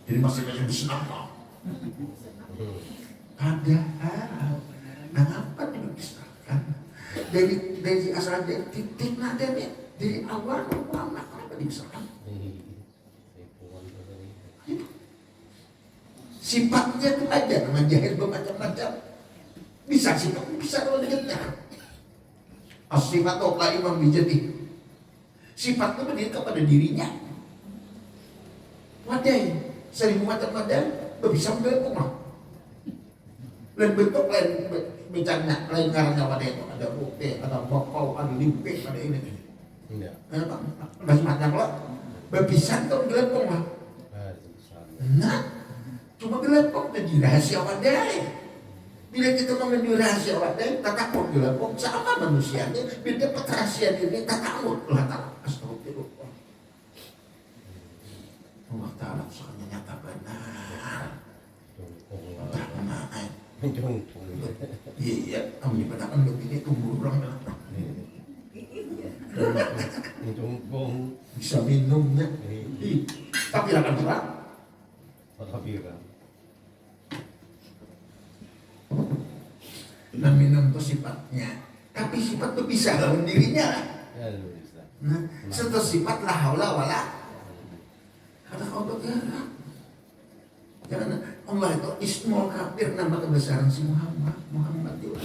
Jadi masih banyak disenang. Padahal kenapa dibesarkan dari asal dari titik nadanya dari awal Muhammad kenapa dibesarkan? Sifatnya itu aja dengan jahil bermacam-macam. Bisa sifat bisa kalau dengar. As-sifat atau imam bijati. Sifat itu berdiri kepada dirinya. Wadai, 1000 macam wadah bisa mendalam rumah. Lain bentuk, lain bicaranya, lain ngarangnya wadah itu. Ada bukti, ada bokau, ada limpe, ada ini. Ada semacam lo. Bebisan itu mendalam rumah. Nah, cuma gelepok jadi rahasia wadai. Bila kita mengenai rahasia wadai, tak takut gelepok sama manusianya. Bila dapat rahasia diri, tak takut. Allah Ta'ala, astagfirullah. Allah Ta'ala soalnya nyata benar. Tak benar. Iya, kamu dipadakan begini tumbuh orang. Bisa minumnya. Tapi akan berat. Nah, minum itu sifatnya, tapi sifat itu bisa lawan dirinya. Nah, setelah sifat la haula wala kata Allah ya. Jangan Allah itu ismul kafir, nama kebesaran si Muhammad itu.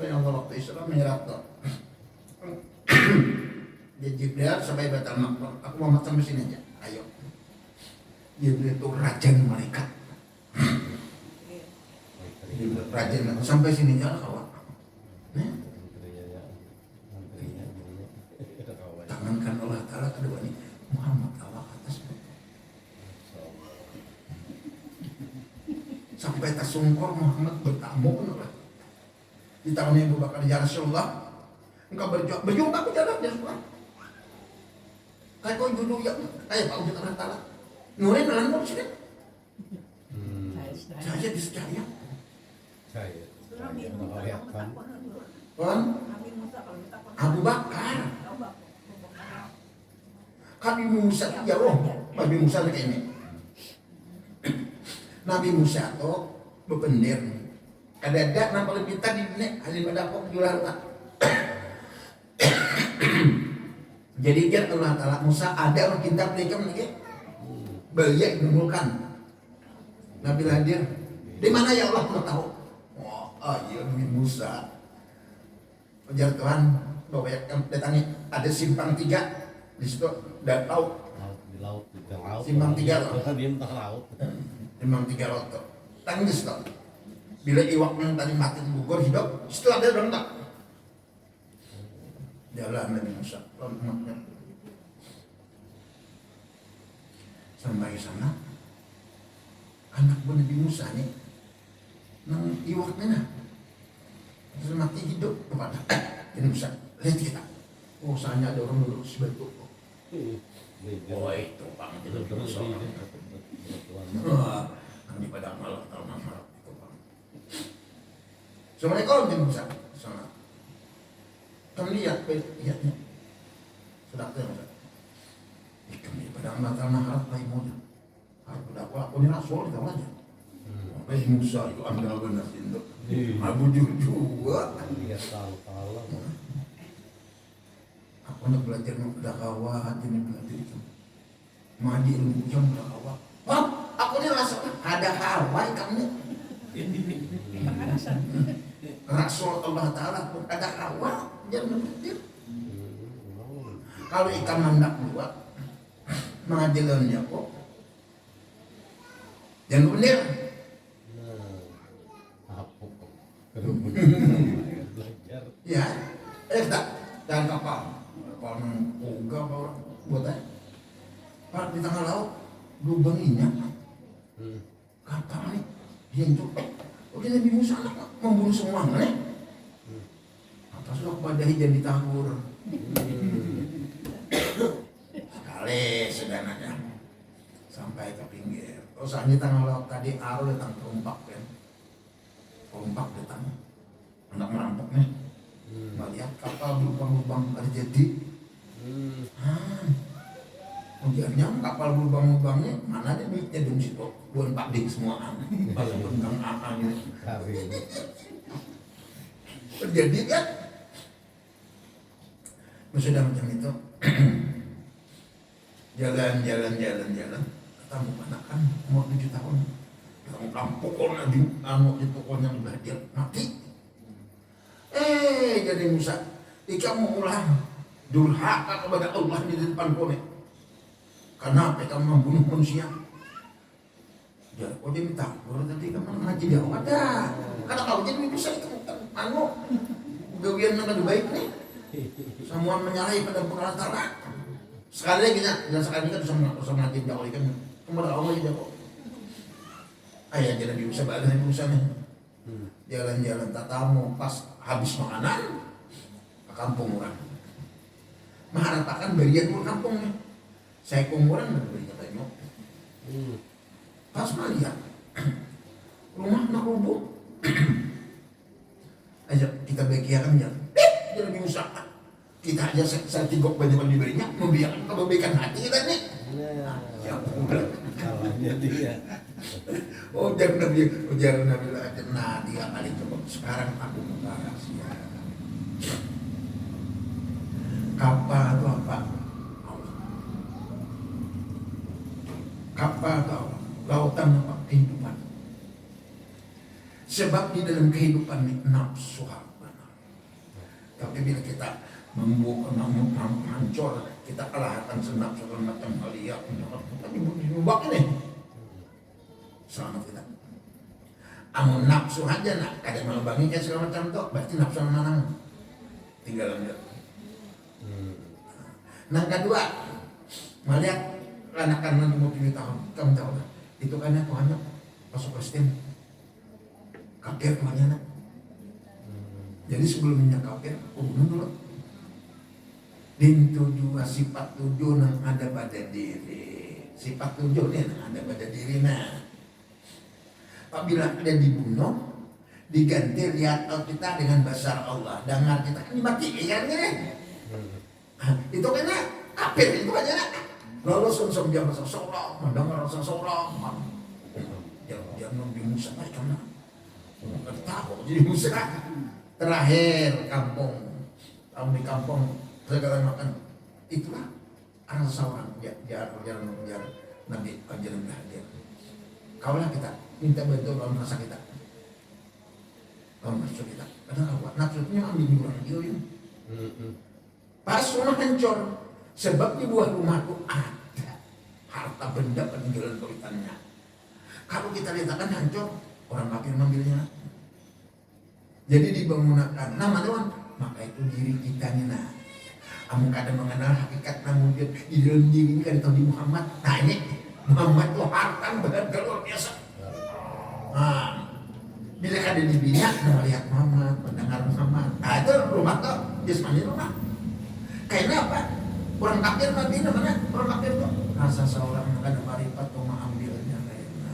Yang Allah waktu Islam menyerap tuh. Dia Jibril sampai batal makhluk. Aku mau macam mesin aja. Ayo. Jibril itu raja malaikat. Raja sampai sini jalan kawan. Tangankan Allah Ta'ala kedua ini Muhammad Allah atas. Sampai tersungkur Muhammad bertamu kenapa? Di tahun yang Abu Bakar ya Rasulullah, engkau berjuang aku jalan ya Rasulullah. Kayak kau dulu ya, kayak Pak Ustaz Allah Ta'ala. Nurin dalam sini. Saya disecaya. Abu Bakar. Nabi Musa itu jauh. Nabi Musa itu kayak ini. Nabi Musa itu berpendir. Ada nampak lebih tadi nih hasil mendapuk jualan tak. Jadi kan Allah Ta'ala Musa ada orang kitab mereka lagi. Beliau dimulakan. Nabi hadir. Di mana ya Allah mau tahu? Iya Nabi Musa. Ujar Tuhan bahwa yang datangnya ada simpang 3 di situ dan laut. Di laut, Simpang 3 laut. Dia entah laut. Simpang 3 laut tuh. Tangis tuh. Bila iwak yang tadi mati gugur hidup, setelah dia berontak. Jalan Nabi Musa. Sampai sana, anak buah Nabi Musa nih, nang iwaknya nah. Terus mati hidup kepada ini bisa lihat kita. Oh, soalnya ada orang duduk sebentuk. Oh itu bang, itu terus orang. Yang di padang malam tahun malam itu bang. Semuanya kalau dia bisa sana. Kamu lihatnya, sedap dia Musa. Ikan di padang malam tahun malam lagi modal. Harus berdakwah, aku ini rasul kita aja. Nabi Musa itu anda benar itu. Abu juga. Dia tahu. Aku nak belajar berdakwah, ini belajar itu. Mandi ilmu jam berdakwah. Wah, aku ni rasa ada hawai kamu. Rasul Allah Ta'ala pun ada hawa jangan belajar. Kalau ikan hendak buat mengajilannya kok jangan benar. Belajar. Ya, tak dan kapal nang uga orang buat Pak di tengah laut lubang minyak. Kapal nih yang itu. Oke Nabi Musa membunuh semua nih. Atas lo pada hijan ditahur. Sekali sederhananya sampai ke pinggir. Terus di tengah laut tadi arus datang perompak kan. Perompak datang. Hendak merampok nih. Melihat kapal lubang-lubang terjadi. Kemudian tadinya kapal lubang-lubangnya mana ada duitnya dong situ buat Pak Dik semua pas tentang ini terjadi kan sudah macam itu. jalan ketemu anak kan umur 7 tahun ketemu pokoknya di pokoknya udah dia mati jadi Musa kamu ulang durhaka kepada Allah di depan kone karena kamu membunuh manusia ya kok dia minta baru tadi kamu ngaji dia ada karena kau jadi bisa itu gawian yang lebih baik nih semua menyalahi pada peralatan sekali lagi dan sekali kan bisa ngaji jauh kan kepada Allah aja kok ayah jadi bisa balik dari Musa nih jalan-jalan tatamu pas habis makanan ke kampung orang mengharapkan bagian ke kampung nih saya kumuran beri katanya pas melihat rumah nak rubuh aja kita bagian ya jadi usaha kita aja setigok banyak diberinya membiarkan kebaikan hati kita nih ya udah salahnya dia. ujar Nabi nah dia kali coba sekarang aku buka rahasia kapal itu apa kapal itu apa lautan apa kehidupan sebab di dalam kehidupan ini nafsu benar tapi bila kita membuka hancur kita kalahkan senap segala macam hal ya tapi dirubah ini selamat kita amun nafsu aja nak kadang melembangi kayak segala macam tuh berarti nafsu mana tinggal lanjut. Nah kedua melihat anak-anak umur 7 tahun kamu tahu lah itu kan Tuhannya masuk Kristen kafir Tuhannya nak jadi sebelumnya kafir bunuh dulu din tujuh sifat tujuh yang ada pada diri sifat tujuh yang ada pada diri nah apabila ada dibunuh diganti lihat kita dengan basar Allah dengar kita kan mati kan itu kan kafir itu aja lalu sungsum dia bahasa seorang mendengar rasa seorang dia Nabi Musa karena nggak tahu jadi Musa terakhir kampung di kampung segala makan itulah rasa seorang biar Nabi ajaran belajar kaulah kita minta bantu dalam rasa kita dalam nafsu kita karena apa nafsunya ambil orang dia pas rumah hancur sebab di buah rumah itu ada harta benda peninggalan keuitannya kalau kita letakkan hancur orang kafir mengambilnya jadi dibangunkan nama Tuhan maka itu diri kita nih nah kamu kadang mengenal hakikat namun dia di dalam diri ini kan tahu di Muhammad nah ini Muhammad itu harta berharga luar biasa nah bila ada di bina melihat Muhammad mendengar Muhammad nah itu rumah tuh jasmani rumah kayaknya apa orang kafir nanti namanya orang kafir tuh rasa seorang ada marifat tuh mengambilnya kayaknya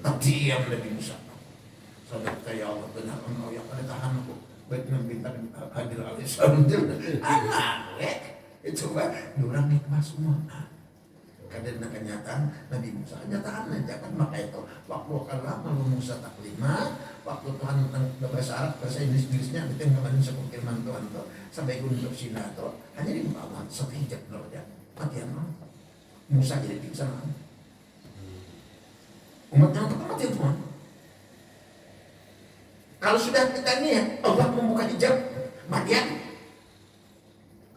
tapi diam lebih besar saudara ya Allah benar engkau yang pada tahan aku baik bintang hadir alaihissalam anak itu pak orang nikmat semua kadang kenyataan Nabi Musa kenyataan aja kan maka itu waktu lama Musa taklima waktu Tuhan tentang bahasa Arab bahasa Inggrisnya itu yang kemarin sebut firman Tuhan tuh sampai gunung Sinai tuh hanya di bawah satu hijab loh ya matian Musa jadi pingsan umat yang tetap mati Tuhan kalau sudah kita nih ya Allah membuka hijab matian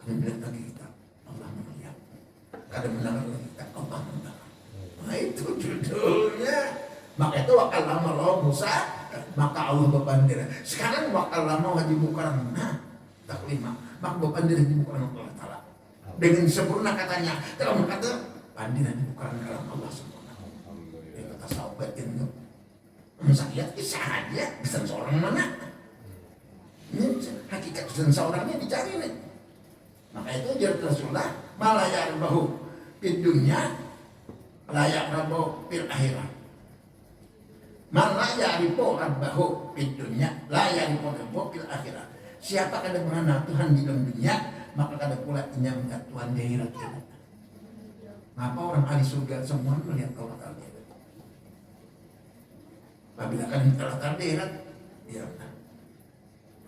kalian bilang lagi kita Allah melihat kadang mendengar kita Allah mendengar nah itu judulnya maka itu wakal lama roh Musa maka Allah berbandir sekarang wakal lama wajib bukan nah taklima maka berbandir wajib bukan Allah Ta'ala dengan sempurna katanya kalau kata bandir wajib bukan dalam Allah sempurna itu kata sahabat itu masa lihat kisah aja pesan seorang mana ini hakikat pesan seorangnya dicari nih maka itu jadi Rasulullah malayar bahu di dunia layak rabu fil akhirat malayar bahu di dunia layak rabu fil akhirat siapa kada mengenal Tuhan di dalam dunia maka kada pula melihat Tuhan di akhirat Ngapa orang ahli surga semua melihat Allah Ta'ala? Apabila kalian telah takdiran, ya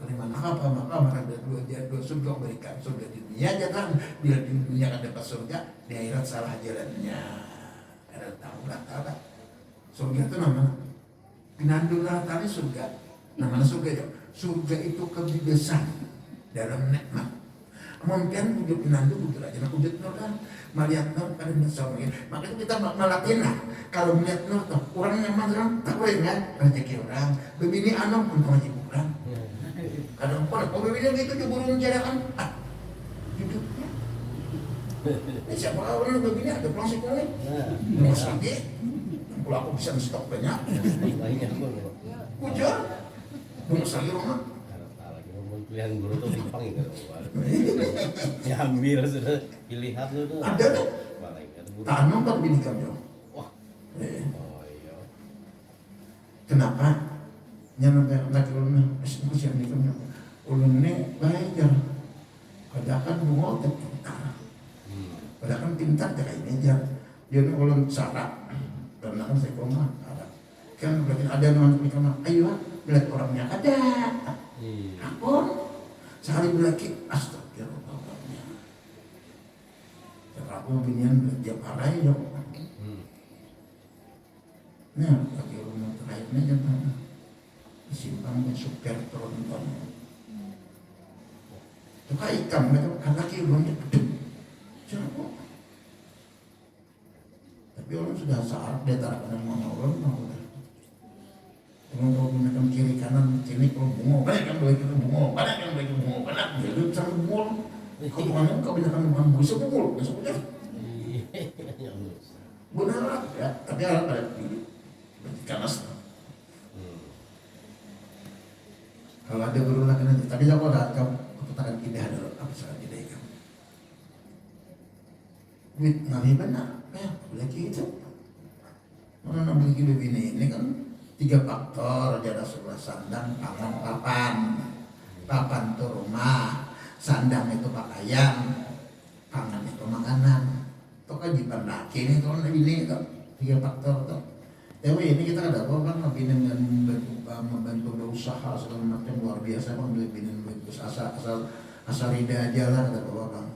bagaimana apa maka dua surga berikan surga di dunia jangan bila di dunia kan dapat surga di akhirat salah jalannya. Ada tahu lah surga itu namanya pinandula tadi surga namanya surga ya. Surga itu kebebasan dalam nikmat. Mungkin udah pinandu begitu aja nak udah kan melihat nur kan bersama makanya kita melatih lah kalau melihat nur tuh orang yang mana tak boleh kan rezeki orang begini anak pun rezeki orang kadang kalau begini gitu diburu menjadikan hidupnya siapa orang begini ada pulang sekolah mau sakit kalau aku bisa stok banyak ujar mau sakit rumah pilihan guru tuh timpang ya diambil sudah pilihan tuh ada tuh tanam kan pendidikan ya wah oh iya kenapa nyanyi lagi ulun siapa nih kan ulunnya belajar kadang kan bunga tak pintar kadang kan pintar tak kayak meja dia ulun sarap karena kan saya koma kan berarti ada nama di kamar ayo melihat orangnya ada aku sekali berlaki astagfirullahaladzim cara aku binian belajar parai ya nah lagi rumah terakhirnya jangan disimpan di super tronton itu kan ikan itu kan laki rumahnya gede siapa tapi orang sudah saat dia taruh mana orang mau kalau gunakan kiri kanan kiri kalau bunga banyak yang boleh kita bunga banyak yang boleh bunga banyak jadi sama bunga kalau kamu kebanyakan bunga bisa bunga besoknya benar ya tapi alat ada di kanas kalau ada guru lagi nanti tapi aku ada kamu katakan tidak ada apa salah tidak kamu duit ngawi benar ya boleh gitu mana nak beli begini ini kan 3 faktor ada sebelah sandang, pangan, papan itu rumah, sandang itu pakaian, pangan itu makanan. Itu kan dipandaki ini kalau ini itu 3 faktor itu. Tapi ini kita ada apa kan bina dengan membantu berusaha segala macam luar biasa bang bina asal rida aja lah kata bapak bang.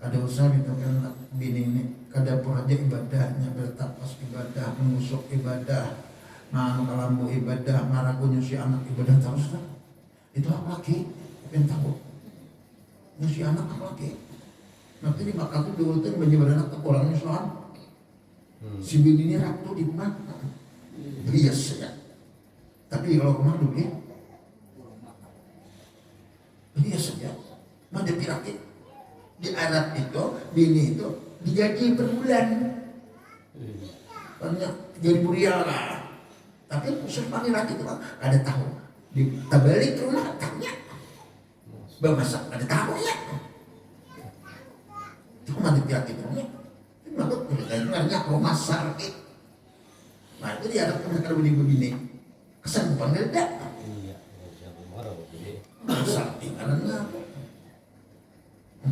Ada usaha itu kan bina ini kada pun aja ibadahnya bertapas ibadah mengusuk ibadah. Nah, kalau ibadah, marah aku nyusi anak ibadah terus kan? Itu apa lagi? Yang tahu? Nyusi anak apa lagi? Nanti di bakal itu diurutin baju anak ke orang nyusuan. Si bininya ratu di rumah. Bias ya. Tapi kalau rumah dulu ya, bias saja. Mana piraki? Di Arab itu, bini itu digaji per bulan. Banyak 3.000 rial lah. Tapi khusus panggil lagi itu ada tahu di tabalik ke rumah tanya bermasak ada tahu ya cuma di pihak itu nih maksud kita rumah sakit nah itu dia ada mereka begini kesan bukan beda sakit karena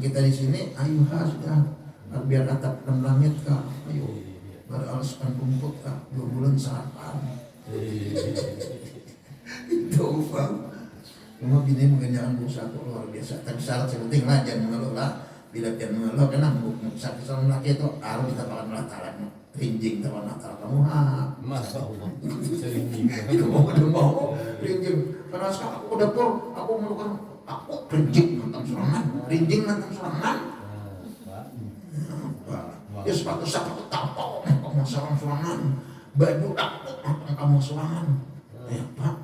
kita di sini ayo sudah biar atap dan langit kah ayo beralaskan rumput kah 2 bulan sarapan itu bang rumah bini mungkin jangan berusaha luar biasa tapi syarat yang penting lah jangan mengeluh lah bila jangan mengeluh karena sakit sama laki itu harus ditapakan melataran rinjing tapan natal kamu Masya Allah itu mau rinjing karena sekarang aku udah pur aku melakukan aku rinjing nonton serangan ya sepatu aku tampau kamu serangan baju aku kamu serangan ya Pak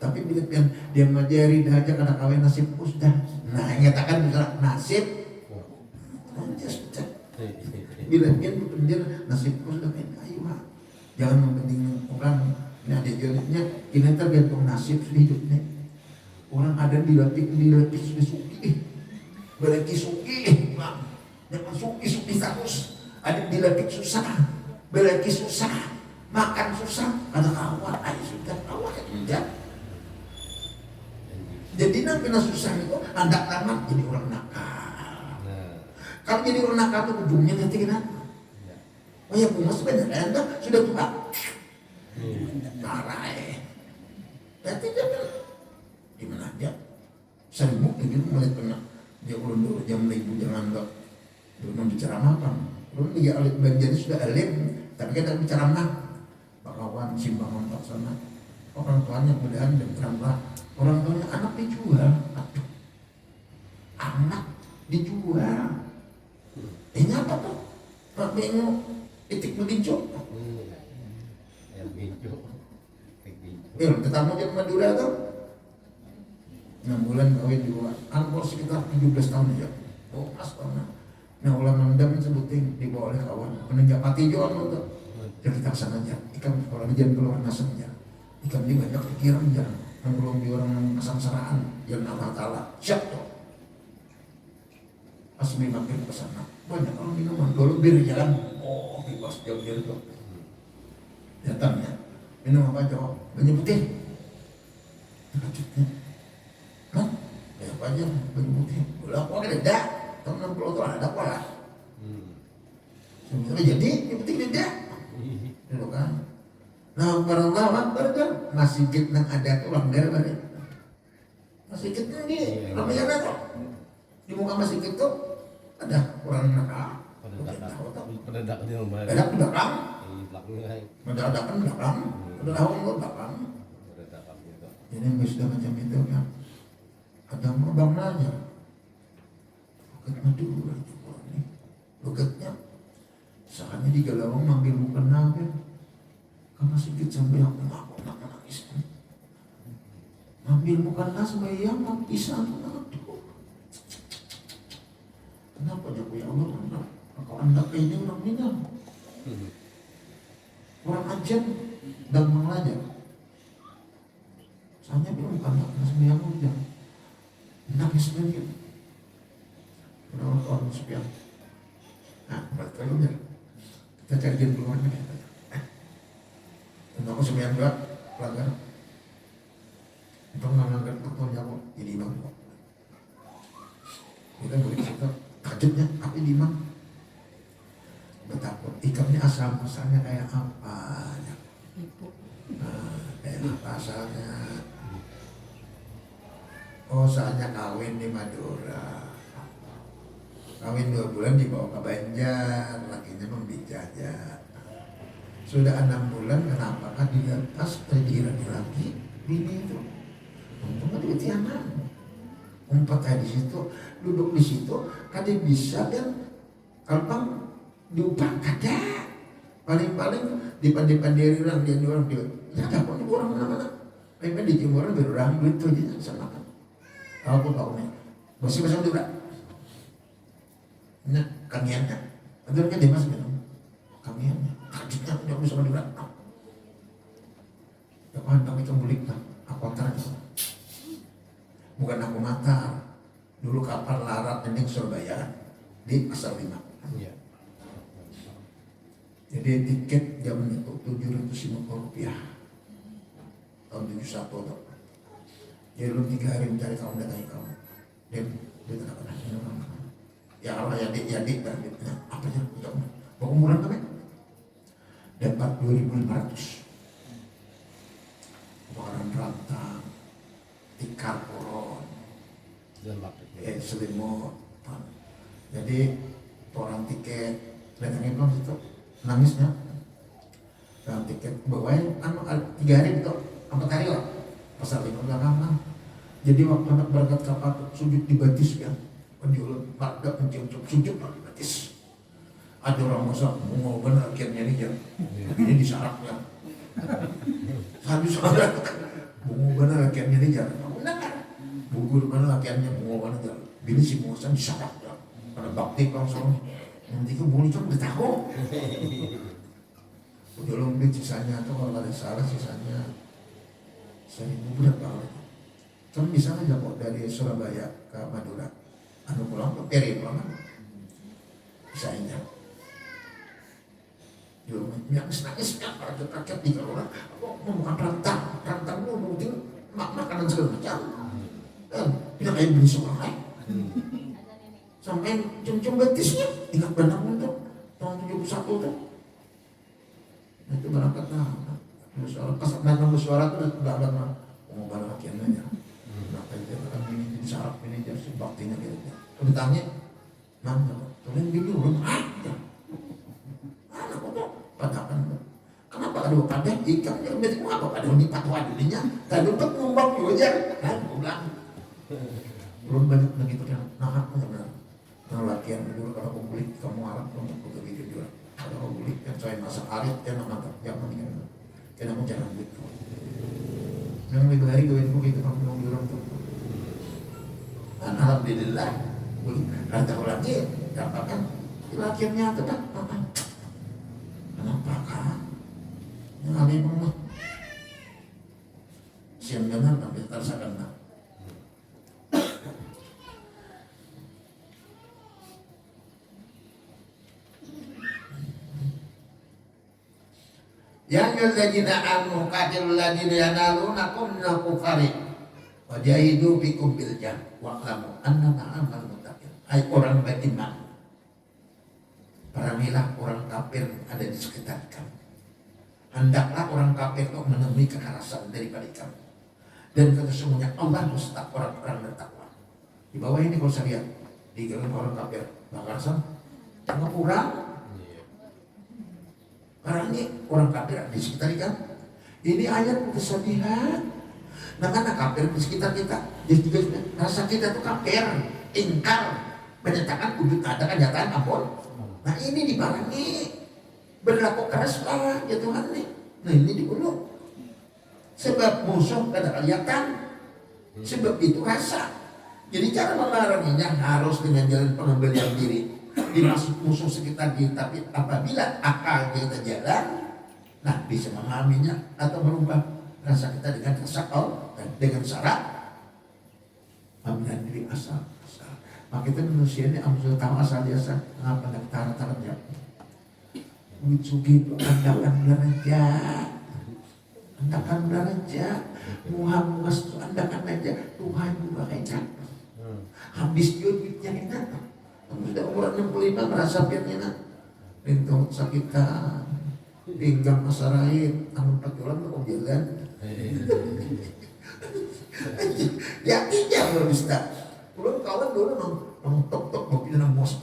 tapi bila dia ngajari dah aja karena kawin nasib usdah nah nyatakan misalnya nasib bila dia berpendir nasib usdah ayo Pak jangan mempenting orang ini ada jadinya ini tergantung nasib hidupnya orang ada dilatih suki berarti suki Pak jangan suki terus ada dilatih susah berarti susah, makan susah, ada awal, ayo sudah awal tidak. Jadi nak kena susah itu anda tamat jadi orang nakal. Kalau jadi orang nakal tuh ujungnya nanti kenapa? Oh ya bunga sebenarnya Anda sudah tua. Marah Berarti dia bilang, gimana aja? Sibuk gitu mulai kena. Dia ulun dulu jam 1000 jangan dok. Belum bicara apa? Belum dia alit jadi sudah alim, tapi kita bicara mah. Bakawan simbangan tak sana. Orang tuanya mudahan dan teranglah. Orang tuanya anak dijual. Aduh. Anak dijual. Ini apa tuh? Pak Bengo itik beginco. Yang hijau. Ketemu di Madura tuh 6 bulan kawin juga. Anak sekitar 17 tahun aja. Oh astaga. Nah ulang nendam sebuting dibawa oleh kawan. Penunjuk pati juga tuh. Jadi kita kesana aja. Ikan kalau jangan keluar nasab aja. Ikan dia banyak pikiran jangan. Yang belum di orang kesangsaraan. Yang Allah Ta'ala. Siap tuh. Pas mampir ke sana. Banyak orang minuman. Dulu bir jalan. Oh bebas jauh-jauh tuh. Datang ya. Minum apa aja? Banyak putih. Terkejutnya. Hah? Ya apa aja? Banyak putih. Bola apa ada? Tahun 60 tuh ada apa lah? Sebenarnya jadi ini putih beda. Gitu kan? Nah barang lawan kan masjid nang ada tuh langgar balik. Masjid ini namanya apa? Di muka masjid itu ada orang nakal. Pendedak di rumah. Ada belakang. Belakangnya. Ada belakang. Udah tahu nggak belakang? Ini sudah macam itu kan. Ada mau bang nanya. Logat Madura juga nih. Logatnya. Saatnya di Galawang manggil bukan naga. Karena sedikit sampai aku nangis. Manggil bukan nas sampai yang mau pisah tuh. Kenapa jago ya Allah? Kalau anda ini orang Minang. Orang Aceh dan mengajar. Soalnya belum kan sembilan hujan. Nangis sendiri. Orang sepian. Nah, berarti kita cari dia keluarnya. Dan aku sembilan berat pelanggar. Itu melanggar ketuanya aku jadi imam. Kita boleh kita kagetnya apa di imam? Betapa ikamnya asal muasalnya kayak apa ya? Kayak apa asalnya? Oh saatnya kawin di Madura. Kawin 2 bulan dibawa ke Banjar, lakinya membijaya. Sudah 6 bulan kenapa dilepas terdiran lagi bini itu? Untungnya di Tianan. Umpatnya di situ, duduk di situ, kadang bisa kan kalpang diupah kada. Paling-paling dipandai-pandai orang dia orang dia. Ya ada pun orang mana-mana. Paling di Timur orang berurang duit tuh aja sama kan. Tahu nih. Masih juga. Nah, kamiannya. Ada kan dia masih minum. Kamiannya. Kajitnya udah bisa berurang. Ya kan kami kembali lah. Aku antar itu. Bukan aku mata. Dulu kapal larat ini Surabaya di Pasar 5. Iya. Jadi tiket zaman itu 750 rupiah tahun 71 tuh. Jadi lu 3 hari mencari kamu datangi kamu. Dan dia tak pernah ya Allah ya dik dan apa aja tidak mau. Pengumuman kami dapat 2.500. Kebakaran rantang, tikar koron, selimut. Jadi orang tiket datangin kamu situ. Nangisnya dalam tiket bawain 3 hari itu 4 hari lah Pasar 5 belakang. Jadi waktu anak berangkat kapal sujud di batis kan penjualan pada mencium sujud di batis. Ada orang masa mau benar akhirnya nih jam ini di sarapnya habis ada mau benar akhirnya nih jam benar bugur benar akhirnya mau benar bini si musan di sarapnya pada bakti langsung nanti ke buli kan udah tahu. Udah lombit sisanya tuh kalau ada salah sisanya 1.000 berapa kali. Kan bisa aja kok dari Surabaya ke Madura. Anu pulang ke Peri pulang bisa aja. Dulu nangis kaget di orang. Kok bukan rantang lu mungkin makanan segala macam. Dan tidak kayak beli seorang lain. Sampai main cium-cium betisnya. Ingat benar tuh tahun 71 tuh. Nah, itu berangkat suara pas nambah suara tuh udah mau balik aja. Kenapa itu kan ini syarat ini jadi baktinya gitu. Kalau ditanya, mana? Kalian bingung belum ada. Mana kok padakan? Kenapa ada ikan yang betul apa pada ini patwa dirinya? Tadi untuk ngembang juga aja. Kan ulang. Belum banyak lagi tuh yang nakak benar. Kalau latihan dulu kalau kulit kamu Arab kamu kudu gitu juga. Kalau kulit yang saya masak arit ya nak jangan kan. Kena mau jangan gitu. Yang lebih hari gue begitu kamu mau bilang tuh. Dan alhamdulillah, kata orang dia dapatkan latihannya tetap kenapa kan? Yang ada memang siang dengan tapi tersakan nak. Yang alladzina amanu qatilul ladzina yanalunakum minal kufari wajahidu bikum bil jahd wa'lamu annama amal muttaqin. Hai orang beriman, perangilah orang kafir ada di sekitar kamu. Hendaklah orang kafir itu menemui kekerasan daripada kamu. Dan sesungguhnya Allah mustaq orang-orang bertakwa. Di bawah ini kalau saya lihat di orang kafir kekerasan tengah kurang. Karena ini orang kafir di sekitar kita. Ini ayat kesedihan. Nah karena kafir di sekitar kita, jadi juga rasa kita tuh kafir, ingkar, menyatakan wujud ada kenyataan ampun. Nah ini dibarengi berlaku keras lah ya Tuhan nih. Nah ini dibunuh. Sebab musuh kada kelihatan. Sebab itu rasa. Jadi cara memeranginya harus dengan jalan pengembalian diri. Dimaksud musuh sekitar kita, tapi apabila akal kita jalan, nah bisa memahaminya atau merubah rasa kita dengan rasa dan dengan syarat pemilihan diri asal. Maka itu manusia ini ambil tahu asal biasa mengapa nak tarat-taratnya Mitsugi itu andakan belajar, andakan belajar, Muhammad itu andakan aja Tuhan juga kayak habis duitnya kita. Sudah umur 65 merasa piannya pintu sakitan pinggang masyarakat amun pakiran kok jalan yakinnya belum bisa belum kawan dulu nong tok mau pindah nong mos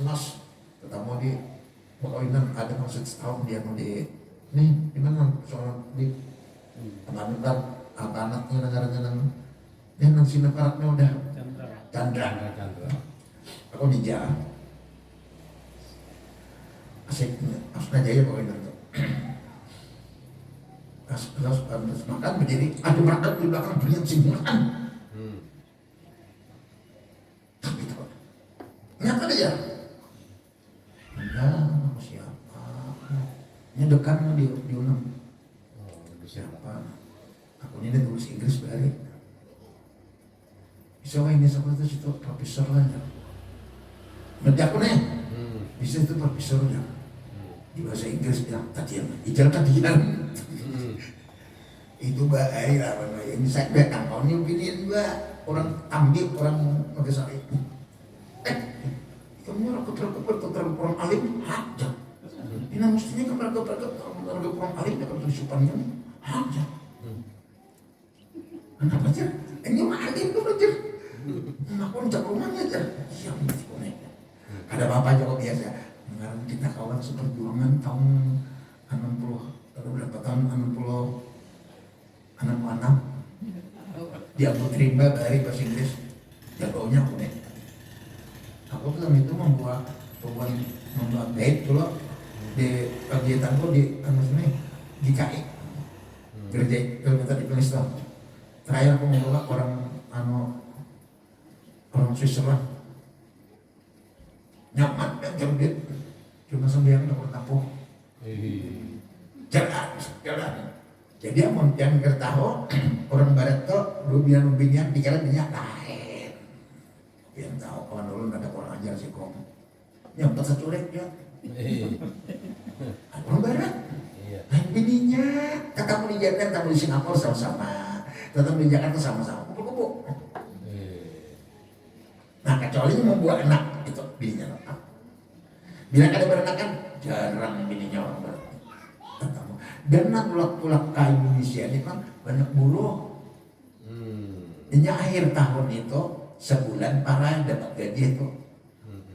ketemu di pekawinan ada maksud setahun dia mau di nih gimana soal di teman apa anaknya negaranya nang dia nang sinaparatnya udah Chandra aku dijah asiknya, asna jaya pokoknya itu. Terus makan berdiri, ada makan di belakang beliau simpulan. Tapi itu, nyata aja. Enggak, siapa? Ini dekat di unang. Siapa? Aku ini tulis Inggris balik. Bisa ini seperti itu profesor lah. Nanti aku nih, bisa itu profesornya. Di bahasa Inggris bilang tadian itu bahaya lah ini saya datang tahunnya begini juga orang ambil orang profesor itu kamu orang kurang alim aja ini mestinya orang kurang alim dapat tusupannya aja kenapa aja ini mah alim tuh belajar aku cak rumahnya aja siapa nih ada bapak jawab biasa. Sekarang kita kawan seperjuangan tahun 60 atau berapa tahun 66 dia mau terima dari bahasa Inggris jatuhnya aku nih aku tuh itu membuat bait dulu di kegiatanku di di KI kerja di Palestina terakhir aku membawa orang Switzerland nyaman dan cerdik cuma sembilan udah bertapung jalan jadi amun yang kertaho orang barat tuh dulu bilang ubinnya dikira minyak lain yang tahu kawan dulu ada orang ajar sih kok yang tak seculek ya orang barat lain bininya ketemu di Jakarta ketemu di Singapura sama-sama ketemu di Jakarta sama-sama kumpul-kumpul nah kecuali membuat anak itu bininya Bila ada berenakan, jarang bininya orang Barat. Dan tulak-tulak kayu Indonesia ini kan banyak bulu. Ini akhir tahun itu sebulan parah dapat gaji itu.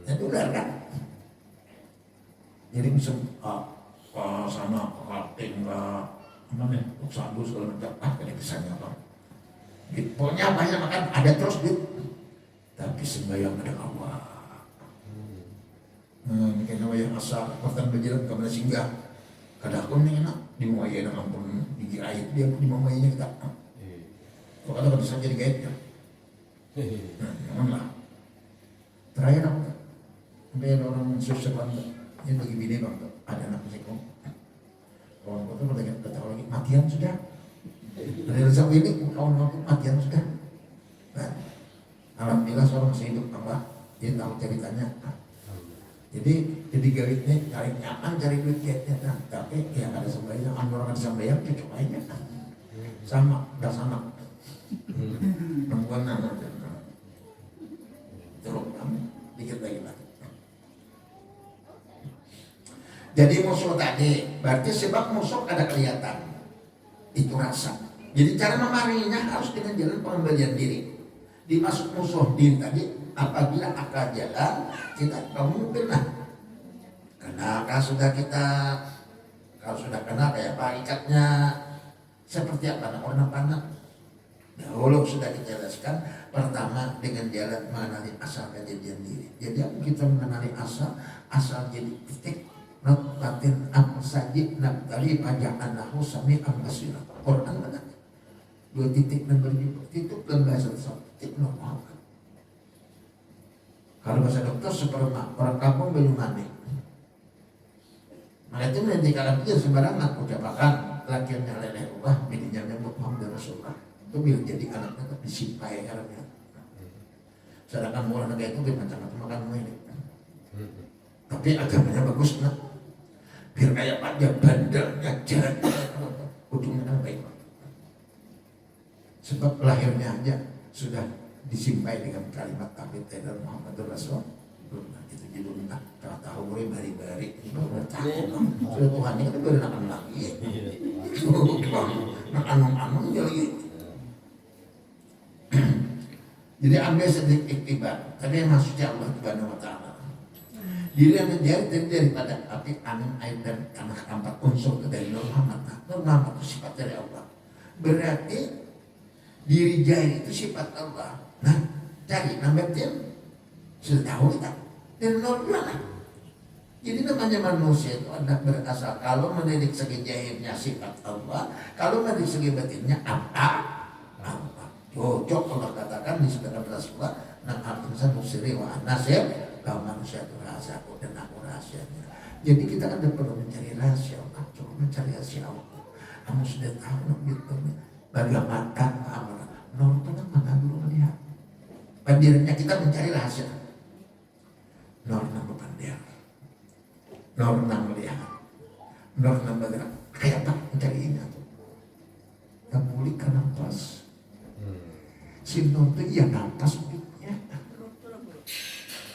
Itu ular kan. Jadi musim sama rating mana sadu segala macam kena kesannya apa. Pokoknya banyak makan ada terus duit. Tapi sembahyang ada Allah. Ini kena wayang asa kekuatan berjalan ke mana singgah. Kadang aku nih enak dimuayai dengan ampun gigi ayat dia pun dimuayainya kita. Kalau ada bisa jadi gaibnya. Janganlah. Terakhir aku sampai ada orang susah banget. Ini bagi bini bang, ada anak musikong. Kawan aku tuh kata lagi matian sudah. Dari sampai ini kawan aku matian sudah. Nah, alhamdulillah seorang masih hidup tambah. Dia tahu ceritanya. Jadi gawitnya cari nyaman, cari duit kiatnya. Tapi ya ada sembahyang, orang ada sembahyang, cukup aja. Sama, udah sama. Perempuan anak terus kamu dikit lagi lah. Jadi musuh tadi berarti sebab musuh ada kelihatan itu rasa. Jadi cara memarinya harus dengan jalan pengembalian diri. Dimasuk musuh diri tadi apabila akal jalan kita mungkin lah. Karena kalau sudah kena kayak apa ikatnya seperti apa orang panah. Dahulu sudah dijelaskan pertama dengan jalan mengenali asal kejadian diri. Jadi kita mengenali asal jadi titik not batin am sajid nabtali pajangan nahu sami am basirah. Quran benar. Dua titik dan titik dan bahasa titik no Muhammad. Kalau bahasa dokter seperempat orang kampung Banyumanik. Maka itu nanti kalau dia sembarangan ucapakan laki-laki leleh ubah bininya menyebut Muhammad Rasulullah. Itu bila jadi anaknya itu disimpai karena sedangkan murah negara itu macam-macam makan ini. Tapi agamanya bagus nak. Biar kayak pada bandarnya jalan ujungnya kan baik. Sebab lahirnya aja sudah disimpai dengan kalimat tauhid dan Muhammadur Rasulullah. Itu judulnya kalau tahu mulai bari-bari sudah Tuhan ini kan berenakan lagi. Nak anung-anung jadi. Jadi ambil sedikit iktibar, tapi maksudnya Allah Subhanahu Wa Taala. Diri yang menjadi daripada api, angin, air dan tanah empat unsur dari Nur Muhammad. Nur Muhammad itu sifat dari Allah. Berarti diri jahil itu sifat Allah. Nah, cari namanya sudah tahu kita. Dan Nur mana? Jadi namanya manusia itu adalah berasal kalau mendidik segi jahilnya sifat Allah, kalau mendidik segi batinnya apa? Cocok Allah katakan di sebelah Rasulullah nak insan musiri wa nasir kalau manusia itu rahasia aku dan aku rahasianya. Jadi kita kan perlu mencari rahasia Allah, cukup mencari rahasia Allah. Kamu sudah tahu gitu bagaimana amal Nur itu kan mata dulu melihat. Pandirnya kita mencari rahasia. Nur nama pandir, Nur nama melihat, Nur nama bergerak. Kayak apa mencarinya tuh? Yang pulihkan nafas. Sinur itu iya nafas hidupnya.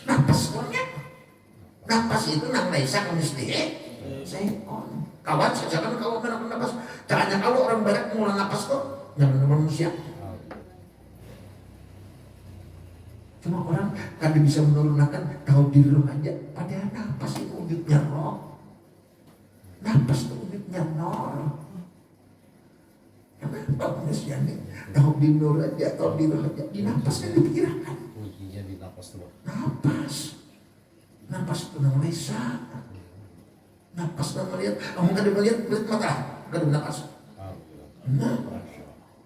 Nafas orangnya. Nafas itu nang laisa kamislihi syai'un. Kawan saja kan kalau kena nafas. Jangan kalau orang barat mulai nafas kok jangan manusia. Cuma orang kan bisa menurunkan tahu diri roh aja. Padahal nafas itu wujudnya roh. Nafas itu wujudnya nur. Kenapa manusia ini tahu di nur aja, tahu di roh aja, di nafas kan dipikirkan. Kuncinya di nafas tuh. Nafas itu nama Lesa. Nafas nama lihat. Kamu kan melihat mata, kan ada nafas. Nah,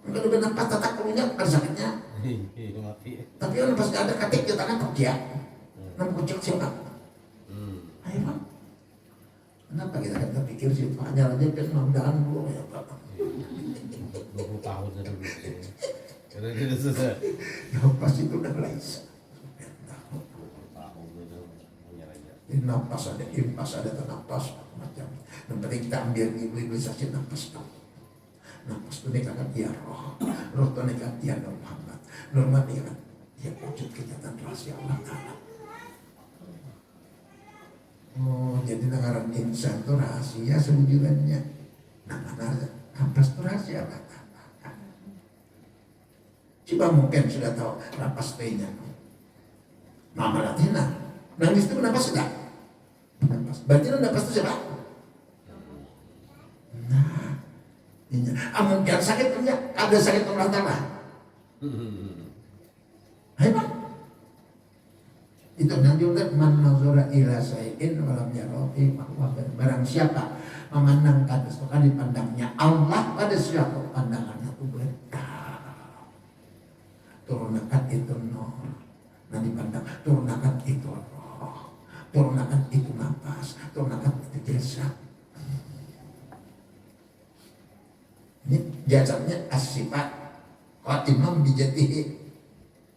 kan ada nafas tatak punya kan sakitnya. Tapi kalau nafas nggak ada katik di tangan kerja. Nam kucing siapa? Ayo bang. Kenapa kita kan pikir sih hanya aja kan mudah-mudahan dulu ya Pak. 20 tahun sudah begitu. Karena dia sudah Nafas itu udah Lesa. tahun itu menyerahnya. Nafas ada impas, ada ternapas macam. Yang penting kita ambil imunisasi nafas dong. Nafas itu nekatan dia roh. Roh itu nekatan dia Nur Muhammad. Nur Muhammad nekatan dia wujud kenyataan rahasia Allah Ta'ala. Jadi negara insan itu rahasia sewujudannya. Nah, rampas itu rahasia apa? Coba mungkin sudah tahu rampas T-nya. Mama Latina. Nangis itu kenapa sudah? Rampas. Berarti rampas itu siapa? Nah, ini. Mungkin sakit punya. Ada sakit Allah Ta'ala. Hebat. Itu yang diulat man nazara ila sayin walam yarafi bahwa barang siapa memandangkan sesuatu dipandangnya Allah pada suatu pandangannya itu betul. Turunakan itu nur. Nah dipandang turunakan itu roh. Turunakan itu nafas. Turunakan itu jasad. Ini jasadnya as-sifat qatimam bijatihi.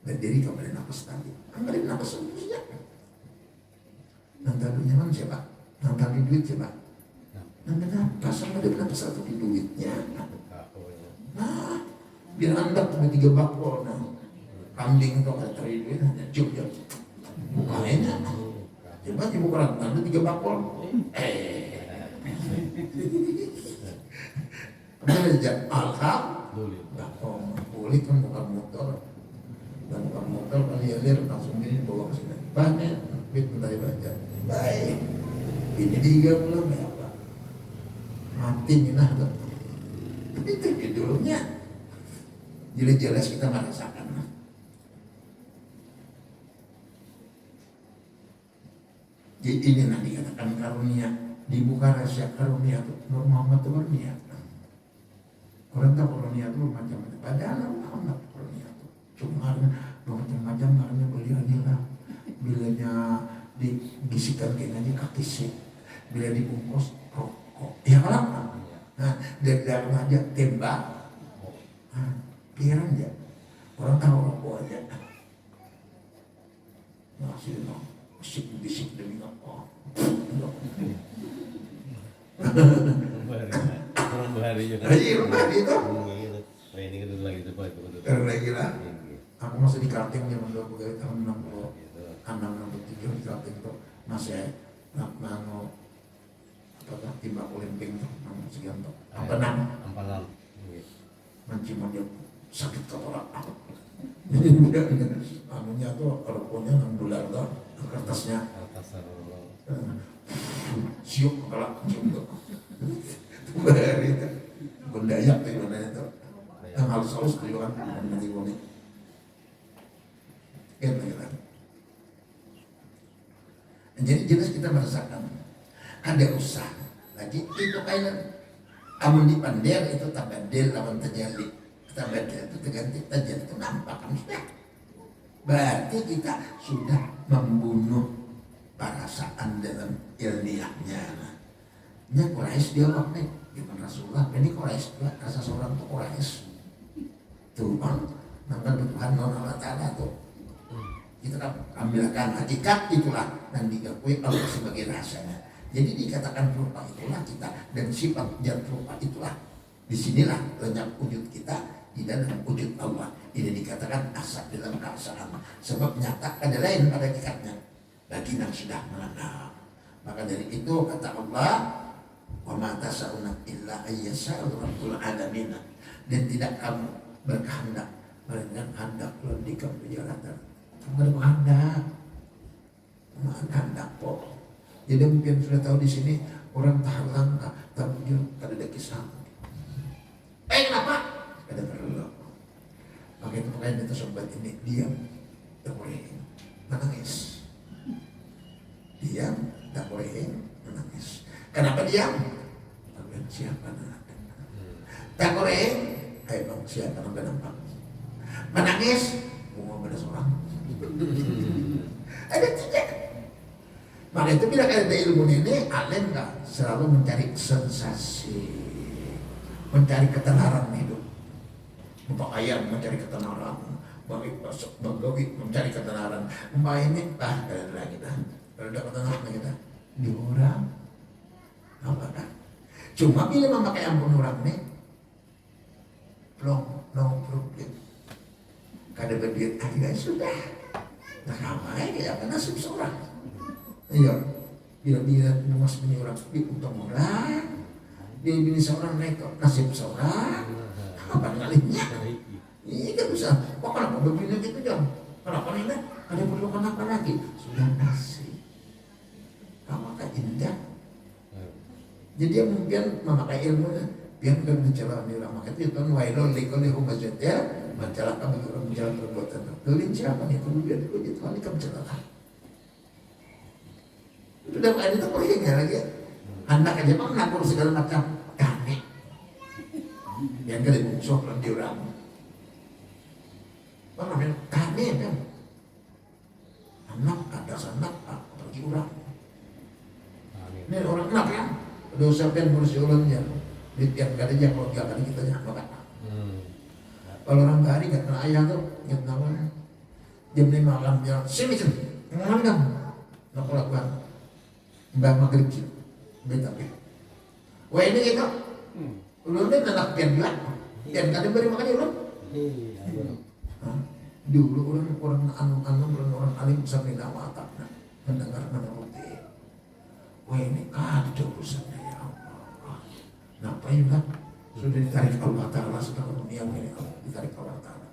Berdiri kepada nafas tadi. Ambil nafas seterusnya. Nanti duitnya mana siapa? Nanti duit siapa? Nanti nafas sama dia nafas satu di duitnya. Nah, biar anda punya 3 bakul. Nah, kambing itu ada cari duit. Cium. Bukanya. Coba dibuka anda 3 bakul. Kemudian ajak alhamdulillah. Boleh kan bukan motor. Dan bukan motor kali alir langsung gini bawa ke sini. Banyak duit minta dibaca. Baik. Ini 3 bulan ya Pak. Mati minah tuh. Itu judulnya. Jelas-jelas kita merasakan. Jadi ini nanti dikatakan karunia. Dibuka rahasia karunia itu Nur Muhammad itu karunia. Orang tahu karunia itu macam-macam. Padahal Nur Muhammad karunia itu. Cuma macam-macam karena beliau inilah. Bilanya digisikkan kayaknya kaki sih. Bila dibungkus rokok. Ya kalau nah, dari dalam aja tembak. Nah, pikiran aja. Orang tahu rokok aja. Masih no, bisik demi rokok. Orang bahari juga. Iya, bahari itu. Nah ini kan lagi itu Pak. Lagi lah. Aku masih di karting zaman dulu pegawai tahun 63 di karting tuh masih nano apa timbak olimpik tuh nano sekian tuh apa Ampalan mancing dia sakit kepala anunya tuh rokoknya $6 tuh kertasnya siuk kepala cium tuh bahari itu Dayak tuh gimana itu yang halus-halus tuh kan nanti kuning gitu. Jadi jelas kita merasakan ada usaha lagi itu kayak amun dipandir itu tabadil lawan terjadi tabadil itu terganti terjadi itu nampak kan sudah berarti kita sudah membunuh perasaan dalam ilmiahnya. Ini Quraisy dia waktu gimana Rasulullah ini Quraisy juga rasa seorang tuh Quraisy tuh kan nampak Tuhan Allah Ta'ala tuh kita kan ambilkan hakikat itulah dan digakui Allah sebagai rasanya. Jadi dikatakan rupa itulah kita dan sifat dan rupa itulah disinilah lenyap wujud kita di dalam wujud Allah. Ini dikatakan asal dalam keasaan sebab nyata ada lain pada hakikatnya bagi yang sudah mengenal. Maka dari itu kata Allah wa ma tasa'una illa ayyasa'u rabbul alamin dan tidak kamu berkehendak melainkan kehendak Tuhan di kemuliaan. Kamu ada kehendak kok. Jadi mungkin sudah tahu di sini orang tahan langka, tak mungkin ada kisah. Kenapa? Ada perlu. Maka itu makanya kita sobat ini diam, tak boleh menangis. Diam, tak boleh menangis. Kenapa diam? Tapi siapa nak? Tak boleh. Ayo bang, siapa nak nampak? Menangis, mau pada seorang. Ada tidak. Maka itu bila ada ilmu ini, alim gak selalu mencari sensasi, mencari ketenaran hidup. Bapak ayam mencari ketenaran, Bagawi mencari ketenaran. Mbak ini, ada kita, ada ketenaran kita, diurang, apa kan? Cuma bila memakai ampun orang ini, no problem. Kada berduit aja sudah. Nah ramai kayak apa nasib seorang. Iya. bila mas punya orang di untung orang, dia bini seorang naik nasib seorang, apa ngalinya? Ini kan bisa. Kok kenapa begini gitu dong? Kenapa ini? Ada perlu kenapa lagi? Sudah nasib. Kamu kan indah. Jadi dia mungkin memakai ilmunya. Biar bukan mencela orang maka itu kan wailul likulli humazatin ya mencelakan bagi orang menjalankan perbuatan. Gelin siapa nih? Kemudian itu Tuhan kamu celaka. Sudah ada itu boleh nggak lagi? Anak aja mah ngatur segala macam kami. Yang kali musuh kan di orang. Apa namanya? Kami kan. Anak ada anak pergi orang. Ini orang anak ya. Dosa pen bersih ulangnya. Di tiap kali aja kalau 3 kali kita nyapa kan. Kalau orang hari nggak kenal ayah tuh ingat namanya. Jam 5 malam dia sini ngomong nak lakukan mbak maghrib sih beta be. Wah ini kita ulun dia anak pian bilang pian kadang beri makan ulun. Dulu orang orang alim sampai nama atapnya mendengar menuruti. Wah ini kacau urusannya ya Allah. Kenapa ya kan? Sudah ditarik Allah Ta'ala segala dunia ini ditarik Allah Ta'ala.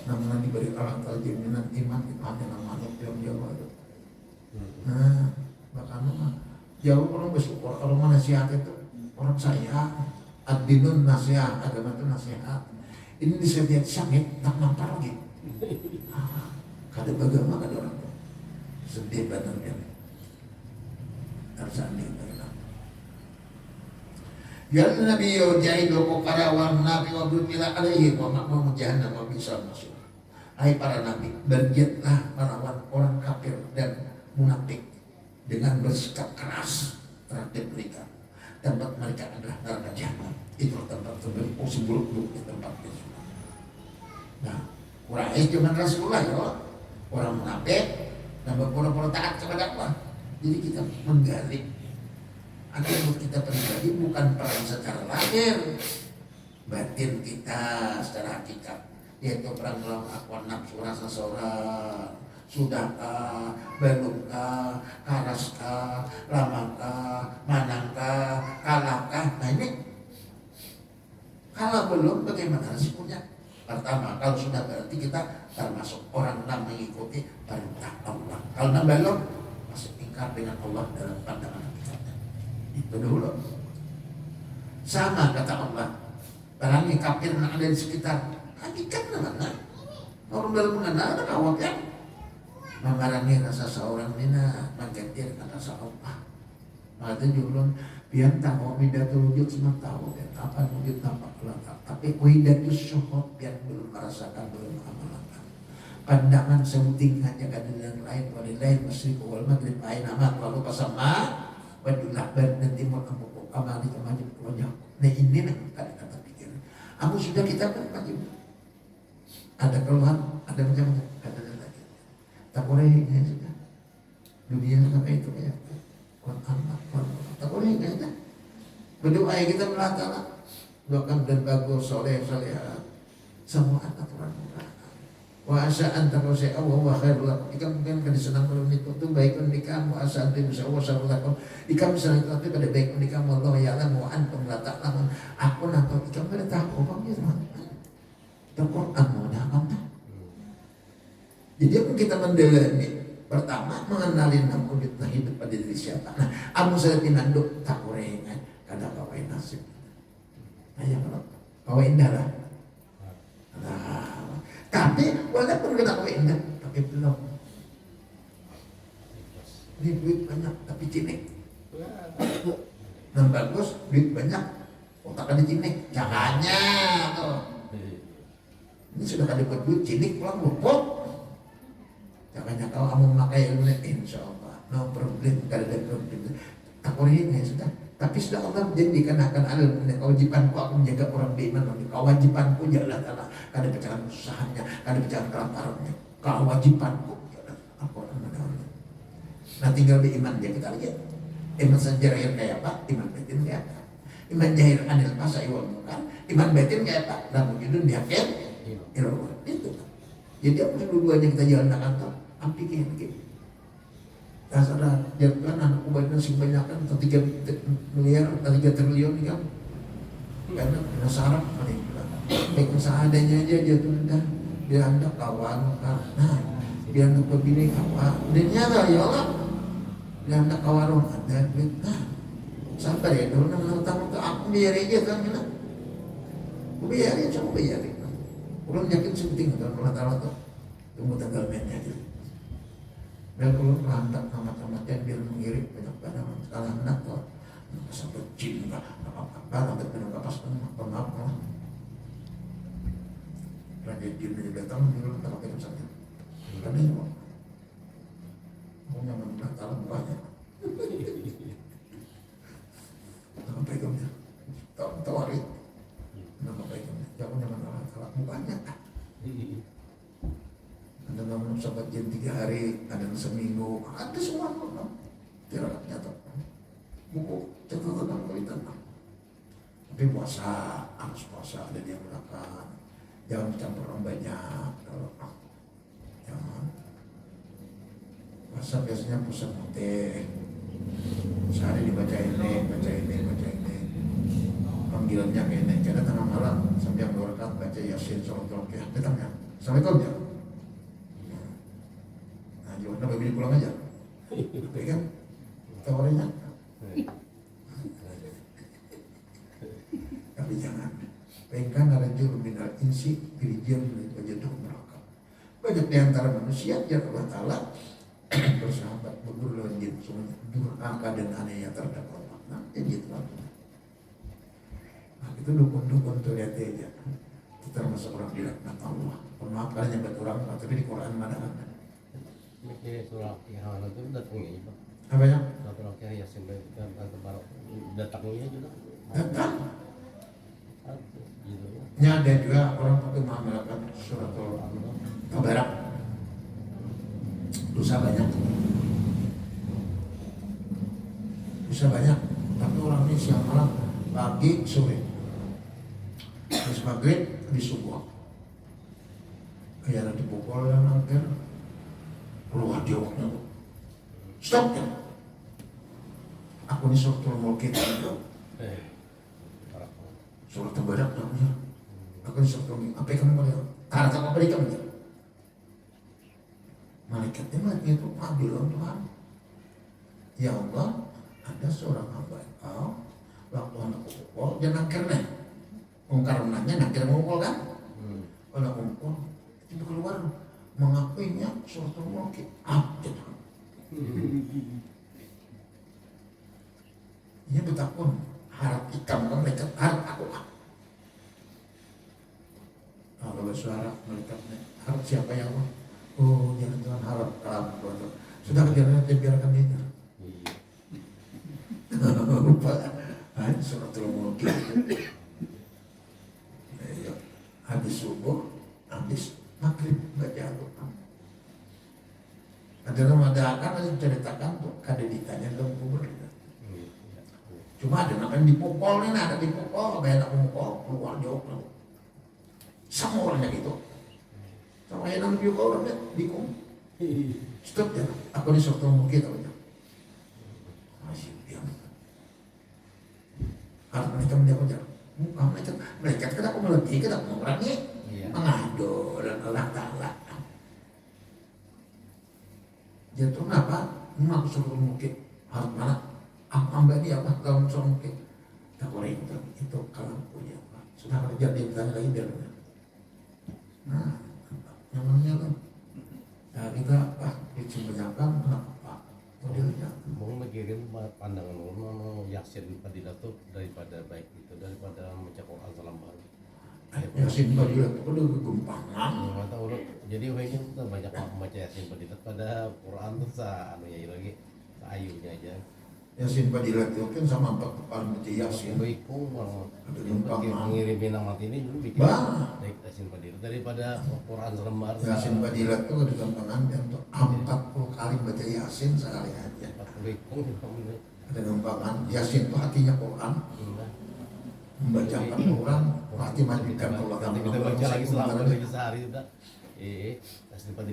Namun diberi Allah Ta'ala jaminan iman imannya nama Allah yang jauh itu. Nah, bahkan mah jauh orang bersyukur kalau mana nasihat itu orang saya ad-dinun nasihat agama itu nasihat. Ini disebut sakit tak nampak lagi. Kada agama kada orang tuh sedih benar ya. Tersanding benar. Ya Nabi jahidu kepada orang Nabi wa butila alaihi wa ma'mum jahannam wa bisa masuk. Hai para nabi, berjihadlah melawan orang kafir dan munafik dengan bersikap keras terhadap mereka. Tempat mereka adalah neraka jahanam. Itu tempat terburuk, seburuk-buruk tempat itu. Nah, Quraisy cuma Rasulullah ya, orang munafik dan berpura-pura taat kepada Allah. Jadi kita menggali agar kita pribadi bukan perang secara lahir, batin kita secara hakikat, yaitu perang melawan akwan nafsu rasa seorang. Sudahkah, belumkah, karaskah, lamakah, manangkah, kalahkah? Nah ini kalau belum bagaimana resikonya? Pertama, kalau sudah berarti kita termasuk orang yang mengikuti perintah Allah. Kalau belum, masih ingkar dengan Allah dalam pandangan kita. Itu dulu. Sama kata Allah, perangi kafir yang ada di sekitar. Hakikatnya mana? Orang belum mengenal ada kawat yang mengarani rasa seorang mina, menggetir rasa Allah. Maka itu julun biar tahu widatul wujud semua tahu dan apa wujud nampak kelengkap. Tapi widatul syuhud biar belum merasakan, belum amalkan. Pandangan sebuting hanya keadaan lain, walillahi masyriq wal maghrib aina ma lalu pasama wadullah bar dan timur amuk amali kemajib wajah. Nah ini nih kata pikir. Aku sudah kita wajib. Ada keluhan, ada macam-macam kata lagi. Tak boleh ya sudah. Dunia sampai itu ya. Tak boleh ya. Berdoa kita melantara doakan dan bagus soleh solehat semua aturan murah. Wa asa'an takusai Allah wa khairul lakum. Ika mungkin kada senang kalau itu baik nikam wa asa'an bisa wa syarul lakum. Ika misalnya itu kada baik nikam Allah ya'lam wa antum la ta'lamun. Aku nakal ika kada tahu apa gitu. Al-Qur'an mau nakam. Jadi kita mendalami pertama mengenali nama kita hidup pada diri siapa. Nah, amu saya pinanduk tak gorengan kada kawai nasib. Nah, ya kalau kawai indah lah. Nah, tapi walaupun kita kawai indah, tapi belum. Ini duit banyak tapi cinik. Nah bagus, duit banyak, otak ada cinik. Jangannya tuh. Ini sudah kada buat duit cinik pulang luput. Jangannya kalau kamu memakai ilmu insya Allah no problem, kada ada problem. Tak boleh ya sudah. Tapi sudah Allah menjadikan akan ada kewajibanku aku menjaga orang beriman. Kewajibanku jalan Allah. Kada pecahan usahanya, kada pecahan kelaparannya. Kewajibanku jalan aku orang menolak. Nah tinggal beriman dia kita lihat. Iman sajarahin kayak apa? Iman batin kayak apa? Iman jahir anil pasai wal munkar. Iman batin kayak apa? Lamun judun yakin ilmu itu. Jadi apa dua-duanya kita jalan ke kantor? Ampikin. Dasar jalan anak ubat karena sing banyak kan 3 miliar, 3 triliun kan. Karena penasaran paling bilang seadanya aja tuh kan dia hendak kawan kan. Nah, dia hendak begini apa? Dan nyata ya Allah. Dia hendak kawan ada duit. Nah, sabar ya dulu nama tamu ke aku biar aja kan bilang. Aku biarin coba biarin. Orang yakin penting kan kalau tuh tunggu tanggal mainnya aja. Dan kalau lantak tamat-tamatnya biar mengirim banyak barang sekali anak tuh sampai cinta apa-apa sampai penuh kapas maaf Raja Jin juga datang dulu tak pakai saja karena ini mau nyaman Natal banyak nama pegangnya tawari nama pegangnya jangan nyaman Natal banyak ada namun sahabat Jin 3 hari ada seminggu ada semua tidak nyata buku catatan kualitas. Tapi puasa harus puasa ada dia makan, jangan campur orang banyak. Kalau jangan puasa biasanya puasa teh sehari dibaca ini panggilannya ini karena tengah malam sampai yang 2 rakaat baca Yasin sholat Roqiyah datangnya Assalamualaikum ya. Nah jawabannya baby pulang aja, oke kan tawarinnya. Tapi jangan pengen rajul minal insi birijal wajatuh neraka. Banyak di antara manusia yang Allah Ta'ala bersahabat berguru lawan jin semuanya durhaka dan anehnya terhadap Allah. Nah jadi itu nah itu dukun-dukun tuh lihat aja itu termasuk orang dilaknat Allah. Maaf kalau nyebut orang tapi di Quran mana kan Ini surah yang itu datangnya itu apa ya? surah yang Yasin dan Tabarok datangnya juga Datang gitu ya. nya ada juga orang pakai mengamalkan suratul Tabarak dosa banyak tapi orang ini siang malam pagi sore habis maghrib habis subuh kayak nanti pukul dan hampir keluar dia waktu stop ya aku ini suratul mulk itu surat Tabarak namanya. Aku disuruh apa yang kamu mau? Karena apa berikan dia? Malaikatnya mati itu bilang Tuhan, ya Allah, ada seorang hamba Engkau, waktu anak pukul, jangan karena, karena nanti mukul kan? Kalau mukul itu keluar mengakuinya surat Mulk abjad. Ini betapa harap ikam kan mereka harap aku kalau suara mereka harap siapa yang jangan Tuhan harap kamu sudah kerjanya biarkan dia lupa suratul mulk habis subuh habis maghrib baca Al-Quran ada Ramadan ada ceritakan tuh ada ditanya dalam kubur. Cuma ada namanya dipukul nih, ada dipukul, banyak pukul, keluar jauh. Sama orangnya gitu. Sama yang namanya juga orangnya bingung. Stop ya, aku disuruh mungkin tahunya. Masih diam. Harus mereka menjawab. Bukan mereka kita aku melebihi, kita mengurangi, mengadu dan Allah Ta'ala. Jadi kenapa? Ini aku suruh mungkin harus mana? Hamba dia apa dalam seorang mungkin tak boleh itu kalau punya sudah kerja dia bertanya lagi biar nah namanya kan nah kita dicemerjakan apa modelnya mau mikirin pandangan orang Yasin Fadilah tuh daripada baik itu daripada membaca Quran salam baru Yasin Fadilah itu udah kegumpangan jadi orang kita banyak membaca Yasin Fadilah pada Quran tuh anunya lagi ayunya aja Yasin Fadilah itu kan sama empat paling baca Yasin. Baikku ada numpang mengirimin nama ini dulu bikin baik Yasin Fadilah daripada Quran selembar. Yasin Fadilah itu ada gampangan untuk 40 kali baca Yasin sekali aja. Ada gampangan Yasin itu hatinya Quran. Membacakan Quran hati majukan Allah. Kita baca lagi selama sehari sudah.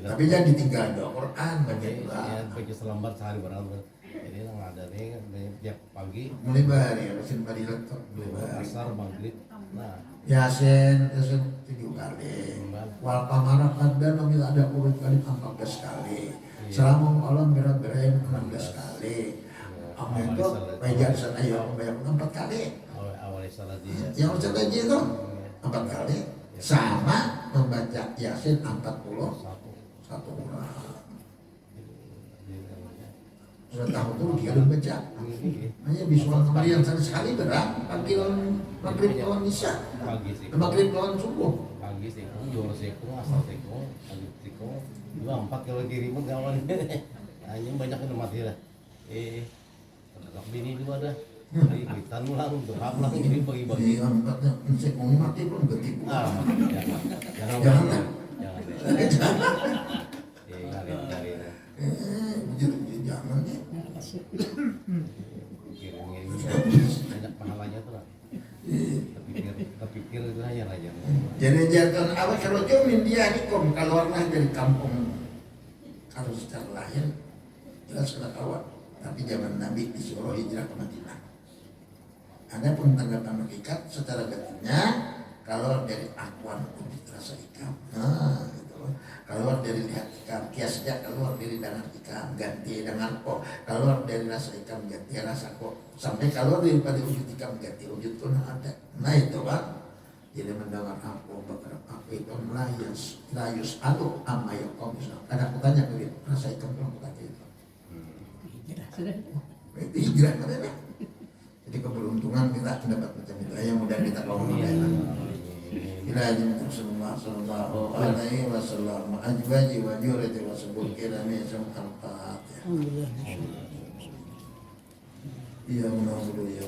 Tapi jangan ditinggal doa Quran baca Quran. Baca selembar sehari barang. Jadi yang ada nih pagi mulai bahari Yasin Fadilat tuh mulai bahari asar maghrib. Nah, Yasin 7 kali wal qamara qaddan nomil ada urut kali 14 kali selama malam berat-berat 16 kali amin itu baca salat ayo membayar 4 kali awal salat dia. yang baca aja itu 4 kali sama membaca Yasin 41 orang sudah tahu tuh dia udah baca hanya visual kemarin sekali berat maghrib lawan isya Pagi sih. maghrib lawan subuh Pagi sih, jual seko, asal seko, maghrib seko. 2 4 kalau kiri mah kawan. Hanya banyak yang mati lah. Tetap bini juga dah. Beritan ulang, berhap lah ini bagi-bagi. iya empatnya sekongnya mati belum ketipu Jangan Jangan lah. Jangan. Ngalir. jujur jangan deh Kirim banyak pahalanya tuh lah. Terpikir itu hanya aja. jadi jangan awal kalau jomin dia dikom keluarlah dari kampung kalau secara lahir jelas kena kawan tapi zaman Nabi disuruh hijrah ke Madinah. Adapun tanggapan hakikat secara batinnya kalau dari akuan untuk rasa ikam, nah gitu loh. Keluar dari lihat ikam, kiasnya keluar dari dengan ikam ganti dengan kok, keluar dari rasa ikam ganti rasa kok, sampai keluar daripada wujud ikam ganti wujud pun ada. Nah itu kan, jadi mendengar aku bergerak aku itu layus atau amma yakom misalnya. Kadang aku tanya ke dia, rasa ikam belum tanya itu. Itu hijrah katanya. Jadi keberuntungan kita mendapat macam itu. Yang mudah kita kaum muda. Ila ajin Rasulullah sallallahu alaihi wasallam ajwaji wa jurati wa subul kirami sam'al-fatihah. Iya, mudah-mudahan ya